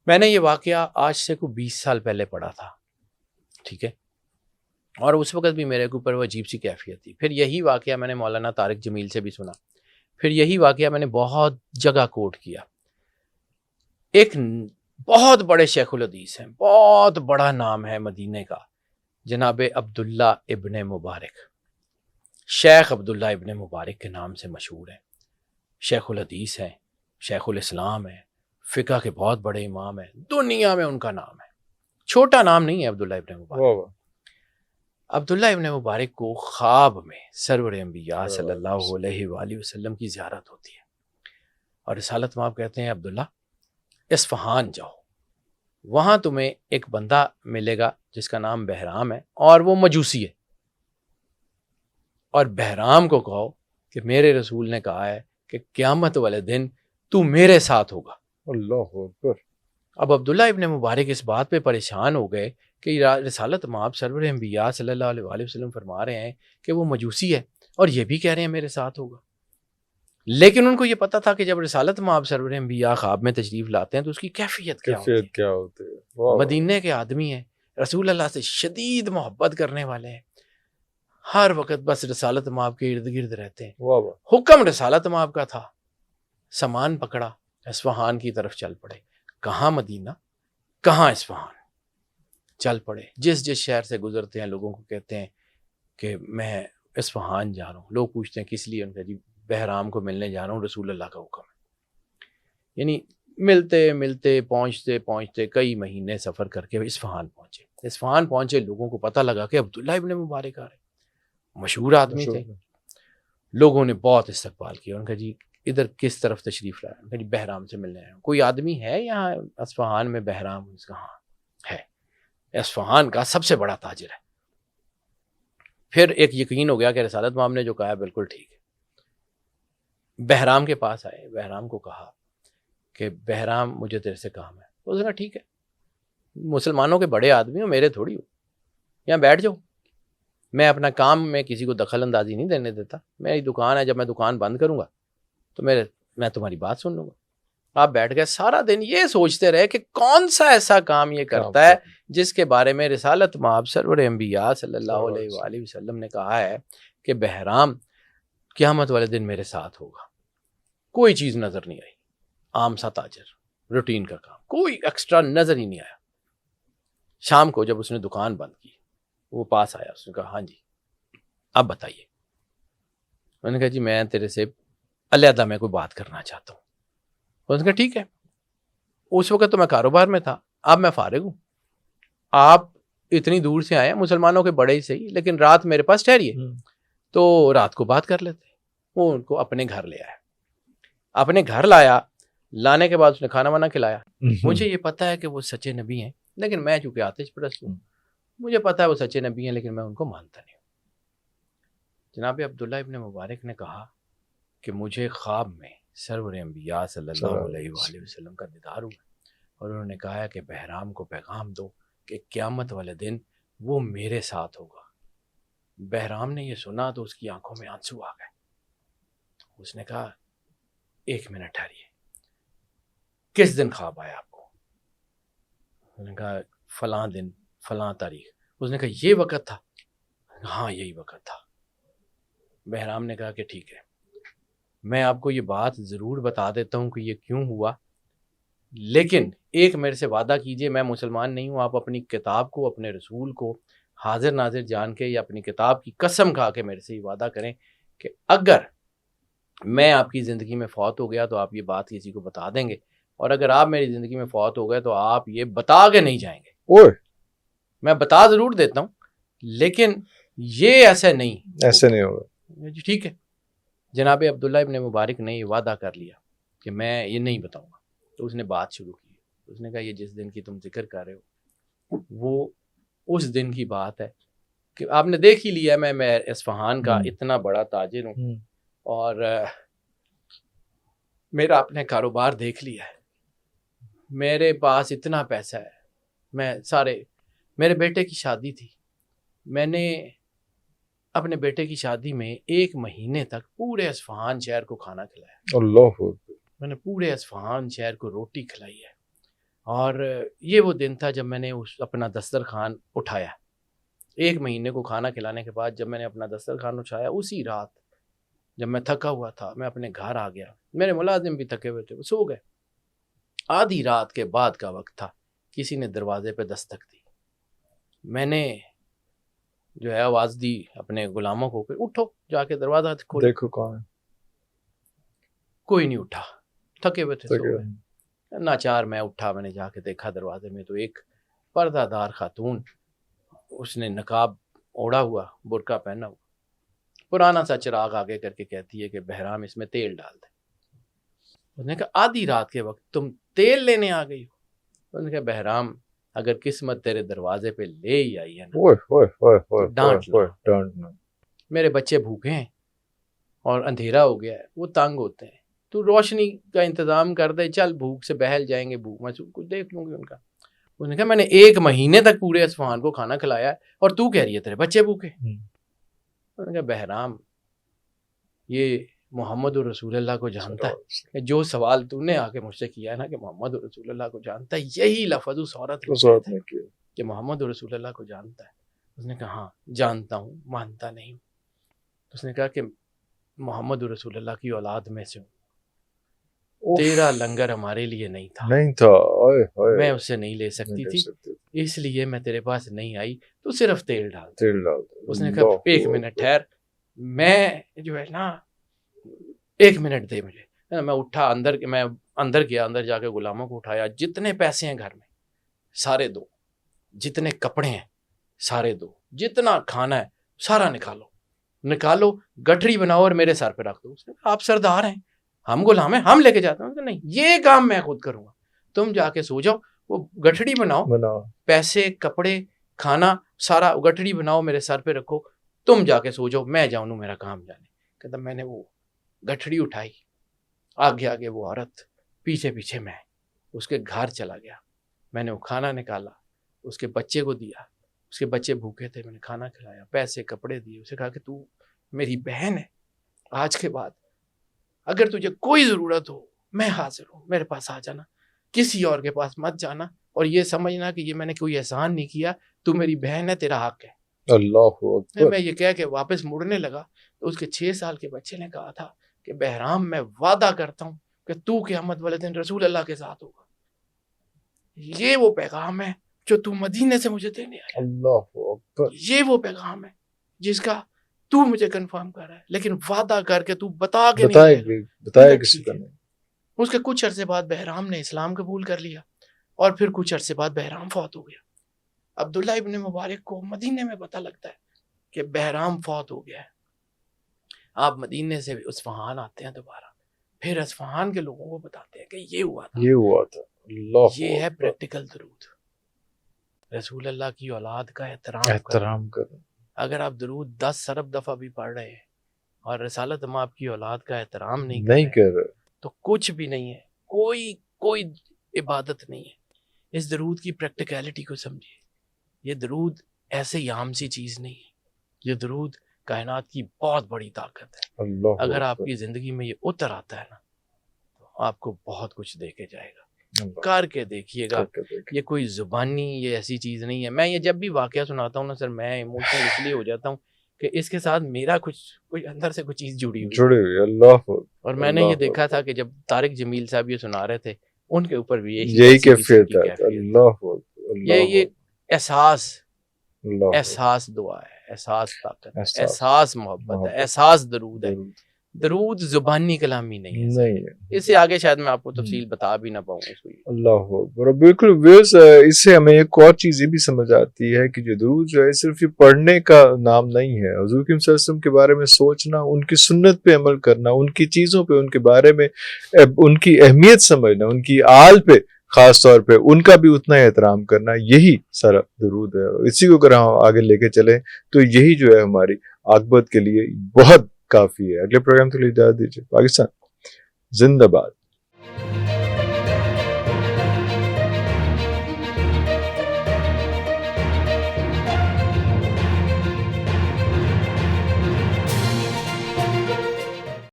میں نے یہ واقعہ آج سے کوئی 20 سال پہلے پڑھا تھا، ٹھیک ہے، اور اس وقت بھی میرے اوپر وہ عجیب سی کیفیت تھی. پھر یہی واقعہ میں نے مولانا طارق جمیل سے بھی سنا، پھر یہی واقعہ میں نے بہت جگہ کوٹ کیا. ایک بہت بڑے شیخ الحدیث ہیں، بہت بڑا نام ہے مدینے کا، جناب عبداللہ ابن مبارک، شیخ عبداللہ ابن مبارک کے نام سے مشہور ہیں. شیخ الحدیث ہیں، شیخ الاسلام ہیں، فقہ کے بہت بڑے امام ہیں، دنیا میں ان کا نام ہے، چھوٹا نام نہیں ہے عبداللہ ابن مبارک. عبداللہ ابن مبارک کو خواب میں سرور انبیاء صلی اللہ علیہ وآلہ وسلم کی زیارت ہوتی ہے اور رسالت مآب کہتے ہیں عبداللہ اصفہان جاؤ، وہاں تمہیں ایک بندہ ملے گا جس کا نام بہرام ہے اور وہ مجوسی ہے، اور بہرام کو کہو کہ میرے رسول نے کہا ہے کہ قیامت والے دن تو میرے ساتھ ہوگا. اللہ اکبر. اب عبداللہ ابن مبارک اس بات پہ پریشان ہو گئے کہ رسالت مآب سرور انبیاء صلی اللہ علیہ وآلہ وسلم فرما رہے ہیں کہ وہ مجوسی ہے اور یہ بھی کہہ رہے ہیں میرے ساتھ ہوگا. لیکن ان کو یہ پتا تھا کہ جب رسالت مآب سرور انبیاء خواب میں تشریف لاتے ہیں تو اس کی کیفیت کیا ہوتی ہے. مدینے کے آدمی ہیں، رسول اللہ سے شدید محبت کرنے والے ہیں، ہر وقت بس رسالت مآب کے ارد گرد رہتے ہیں. حکم رسالت مآب کا تھا، سامان پکڑا، اصفہان کی طرف چل پڑے. کہاں مدینہ، کہاں اصفہان، چل پڑے. جس شہر سے گزرتے ہیں لوگوں کو کہتے ہیں کہ میں اصفہان جا رہا ہوں. لوگ پوچھتے ہیں کس لیے، ان کا جی بہرام کو ملنے جا رہا ہوں، رسول اللہ کا حکم ہے۔ یعنی ملتے ملتے پہنچتے پہنچتے کئی مہینے سفر کر کے اصفہان پہنچے۔ اصفہان پہنچے، لوگوں کو پتہ لگا کہ عبداللہ ابن مبارک آ رہے، مشہور آدمی تھے۔ لوگوں نے بہت استقبال کیا، ان کا جی ادھر کس طرف تشریف لایا؟ ان کا جی بہرام سے ملنے آیا ہوں۔ کوئی آدمی ہے یہاں اصفہان میں بہرام؟ اس کا ہاں ہے، اصفہان کا سب سے بڑا تاجر ہے۔ پھر ایک یقین ہو گیا کہ رسالت مآب نے جو کہا ہے بالکل ٹھیک ہے۔ بہرام کے پاس آئے، بہرام کو کہا کہ بہرام مجھے تیرے سے کام ہے۔ اس نے کہا ٹھیک ہے، مسلمانوں کے بڑے آدمی ہو، میرے تھوڑی ہو، یہاں بیٹھ جاؤ، میں اپنا کام میں کسی کو دخل اندازی نہیں دینے دیتا، میری دکان ہے، جب میں دکان بند کروں گا تو میں تمہاری بات سن لوں گا۔ آپ بیٹھ گئے، سارا دن یہ سوچتے رہے کہ کون سا ایسا کام یہ کرتا ہے جس کے بارے میں رسالت مآب سرور انبیاء صلی اللہ علیہ وآلہ وسلم نے کہا ہے کہ بہرام قیامت والے دن میرے ساتھ ہوگا۔ کوئی چیز نظر نہیں آئی، عام سا تاجر، روٹین کا کام، کوئی ایکسٹرا نظر ہی نہیں آیا۔ شام کو جب اس نے دکان بند کی، وہ پاس آیا، اس نے کہا ہاں جی اب بتائیے۔ میں نے کہا جی میں تیرے سے علیحدہ میں کوئی بات کرنا چاہتا ہوں۔ اس نے کہا ٹھیک ہے۔ اس وقت تو میں کاروبار میں تھا، اب میں فارغ ہوں، آپ اتنی دور سے آئے، مسلمانوں کے بڑے ہی صحیح، لیکن رات میرے پاس ٹھہریے تو رات کو بات کر لیتے۔ وہ ان کو اپنے گھر لے آیا، اپنے گھر لایا، لانے کے بعد اس نے کھانا وانا کھلایا۔ مجھے یہ پتا ہے کہ وہ سچے نبی ہیں، لیکن میں چونکہ آتش پرست ہوں، مجھے پتا ہے وہ سچے نبی ہیں، لیکن میں ان کو مانتا نہیں ہوں۔ جناب عبداللہ ابن مبارک نے کہا کہ مجھے خواب میں سرور انبیاء صلی اللہ علیہ وآلہ وسلم کا دیدار ہوا، اور انہوں نے کہا ہے کہ بہرام کو پیغام دو کہ قیامت والے دن وہ میرے ساتھ ہوگا۔ بہرام نے یہ سنا تو اس کی آنکھوں میں آنسو آ گئے۔ اس نے کہا ایک منٹ ٹھہریے، کس دن خواب آیا آپ کو؟ انہوں نے کہا فلاں دن فلاں تاریخ۔ اس نے کہا یہ وقت تھا؟ ہاں یہی وقت تھا۔ بہرام نے کہا کہ ٹھیک ہے، میں آپ کو یہ بات ضرور بتا دیتا ہوں کہ یہ کیوں ہوا، لیکن ایک میرے سے وعدہ کیجئے، میں مسلمان نہیں ہوں، آپ اپنی کتاب کو، اپنے رسول کو حاضر ناظر جان کے یا اپنی کتاب کی قسم کھا کے میرے سے یہ وعدہ کریں کہ اگر میں آپ کی زندگی میں فوت ہو گیا تو آپ یہ بات کسی کو بتا دیں گے، اور اگر آپ میری زندگی میں فوت ہو گئے تو آپ یہ بتا کے نہیں جائیں گے۔ میں بتا ضرور دیتا ہوں لیکن یہ ایسے نہیں ہوگا۔ جی ٹھیک ہے۔ جناب عبداللہ ابن مبارک نے یہ وعدہ کر لیا کہ میں یہ نہیں بتاؤں گا۔ تو اس نے بات شروع کی، اس نے کہا یہ جس دن کی تم ذکر کر رہے ہو وہ اس دن کی بات ہے کہ آپ نے دیکھ ہی لیا میں اصفہان کا اتنا بڑا تاجر ہوں، اور میرا اپنے کاروبار دیکھ لیا ہے، میرے پاس اتنا پیسہ ہے، میرے بیٹے کی شادی تھی، میں نے اپنے بیٹے کی شادی میں 1 مہینے تک پورے اصفہان شہر کو کھانا کھلایا۔ اللہ، میں نے پورے اصفہان شہر کو روٹی کھلائی ہے۔ اور یہ وہ دن تھا جب میں نے اپنا دسترخوان اٹھایا، 1 مہینے کو کھانا کھلانے کے بعد جب میں نے اپنا دسترخوان اٹھایا، اسی رات جب میں تھکا ہوا تھا میں اپنے گھر آ گیا، میرے ملازم بھی تھکے ہوئے تھے، وہ سو گئے۔ آدھی رات کے بعد کا وقت تھا، کسی نے دروازے پہ دستک دی، میں نے جو ہے آواز دی اپنے غلاموں کو کہ اٹھو جا کے دروازہ کھولو، دیکھو کون ہے۔ کوئی نہیں اٹھا، تھکے ہوئے تھے، سو گئے۔ ناچار میں اٹھا، میں نے جا کے دیکھا دروازے میں تو ایک پردہ دار خاتون، اس نے نقاب اوڑھا ہوا، برقع پہنا ہوا، پرانا سا چراغ آگے کر کے کہتی ہے کہ بہرام اس میں تیل ڈال دے۔ اس نے کہا آدھی رات کے وقت تم تیل لینے آ گئی ہو؟ اس نے کہا بہرام اگر قسمت تیرے دروازے پہ لے ہی آئی ہے نا، ڈانٹنا، میرے بچے بھوکے ہیں اور اندھیرا ہو گیا ہے، وہ تنگ ہوتے ہیں، تو روشنی کا انتظام کر دے، چل بھوک سے بہل جائیں گے، بھوک میں کچھ دیکھ لوں گی ان کا۔ اس نے کہا میں نے 1 مہینے تک پورے اصفہان کو کھانا کھلایا ہے اور تو کہہ رہی ہے تیرے بچے بھوکے۔ اس نے کہا بہرام یہ محمد رسول اللہ کو جانتا ہے، جو سوال تو نے آ کے مجھ سے کیا ہے نا کہ محمد رسول اللہ کو جانتا ہے، یہی لفظ اس عورت نے کیا کہ محمد رسول اللہ کو جانتا ہے۔ اس نے کہا ہاں جانتا ہوں، مانتا نہیں۔ اس نے کہا کہ محمد رسول اللہ کی اولاد میں سے ہوں، تیرا لنگر ہمارے لیے نہیں تھا، میں اسے نہیں لے سکتی تھی، اس لیے میں تیرے پاس نہیں آئی، تو صرف تیل ڈال۔ اس نے کہا 1 منٹ ٹھہر، میں جو ہے نا 1 منٹ دے مجھے. میں اٹھا میں اندر گیا, اندر جا کے غلاموں کو اٹھایا, جتنے پیسے ہیں گھر میں سارے دو, جتنے کپڑے ہیں سارے دو, جتنا کھانا ہے سارا نکالو, گٹھڑی بناؤ اور میرے سر پہ رکھ دو. اس نے کہا آپ سردار ہیں, ہم غلام ہیں, ہم لے کے جاتے ہیں. نہیں, یہ کام میں خود کروں گا, تم جا کے سو جاؤ. وہ گٹھڑی بناؤ, پیسے کپڑے کھانا سارا گٹھڑی بناؤ, میرے سر پہ رکھو, تم جا کے سو جاؤ, میں جاؤں میرا کام جانے. کہتا میں نے وہ گٹھڑی اٹھائی, آگے آگے وہ عورت, پیچھے پیچھے میں, اس کے گھر چلا گیا. میں نے وہ کھانا نکالا, اس کے بچے کو دیا, اس کے بچے بھوکے تھے, میں نے کھانا کھلایا, پیسے کپڑے دیے. اسے کہا کہ تو میری بہن ہے, آج کے بعد اگر تجھے کوئی ضرورت ہو میں حاضر ہوں, میرے پاس آ جانا, کسی اور کے پاس مت جانا, اور یہ سمجھنا کہ یہ میں نے کوئی احسان نہیں کیا, تو میری بہن ہے, تیرا حق ہے. اللہ اکبر. میں یہ کہہ کے واپس مڑنے لگا تو اس کے 6 سال کے بچے نے کہا تھا کہ بہرام میں وعدہ کرتا ہوں کہ تو قیامت والے دن رسول اللہ کے ساتھ ہوگا. یہ وہ پیغام ہے جو تو مدینے سے مجھے دینے آیا. اللہ اکبر. یہ وہ پیغام ہے جس کا تو مجھے کنفرم کر رہا ہے, لیکن وعدہ کر کے تو بتا کے بتایا کسی کو نہیں. اس کے کچھ عرصے بعد بہرام نے اسلام قبول کر لیا, اور پھر کچھ عرصے بعد بہرام فوت ہو گیا. عبداللہ ابن مبارک کو مدینے میں پتہ لگتا ہے کہ بہرام فوت ہو گیا ہے. آپ مدینے سے اصفہان آتے ہیں دوبارہ, پھر اصفہان کے لوگوں کو بتاتے ہیں کہ یہ ہوا تھا. اللہ, یہ ہے پریکٹیکل درود. رسول اللہ کی اولاد کا احترام کریں. اگر آپ درود 10 ارب دفعہ بھی پڑھ رہے ہیں اور رسالت آپ کی اولاد کا احترام نہیں کر رہے تو کچھ بھی نہیں ہے, کوئی عبادت نہیں ہے. اس درود کی پریکٹیکلٹی کو سمجھیے. یہ درود ایسے ہی عام سی چیز نہیں ہے, یہ درود کائنات کی بہت بڑی طاقت ہے. اگر آپ کی زندگی میں یہ اتر آتا ہے نا تو آپ کو بہت کچھ دے کے جائے گا. کر کے دیکھیے گا. یہ کوئی زبانی یہ ایسی چیز نہیں ہے. میں یہ جب بھی واقعہ سناتا ہوں نا سر, میں ایموشنل اس لیے ہو جاتا ہوں کہ اس کے ساتھ میرا کچھ اندر سے کچھ چیز جڑی ہوئی. اللہ. اور میں نے یہ دیکھا تھا کہ جب طارق جمیل صاحب یہ سنا رہے تھے, ان کے اوپر بھی یہی کیفیت ہے. اللہ. یہ احساس دعا ہے, احساس طاقت ہے, احساس محبت ہے, احساس درود ہے. درود زبانی کلامی نہیں ہے. اس سے آگے شاید میں آپ کو تفصیل بتا بھی نہ پاؤں. اللہ اکبر. بالکل. اس سے ہمیں ایک اور چیز یہ بھی سمجھ آتی ہے کہ جو درود جو ہے صرف یہ پڑھنے کا نام نہیں ہے. حضور صلی اللہ علیہ وسلم کے بارے میں سوچنا, ان کی سنت پہ عمل کرنا, ان کی چیزوں پہ, ان کے بارے میں ان کی اہمیت سمجھنا, ان کی آل پہ خاص طور پہ ان کا بھی اتنا احترام کرنا, یہی سارا درود ہے. اسی کو اگر ہم آگے لے کے چلیں تو یہی جو ہے ہماری عاقبت کے لیے بہت کافی ہے. اگلے پروگرام کے لیے اجازت دیجیے. پاکستان زندہ باد.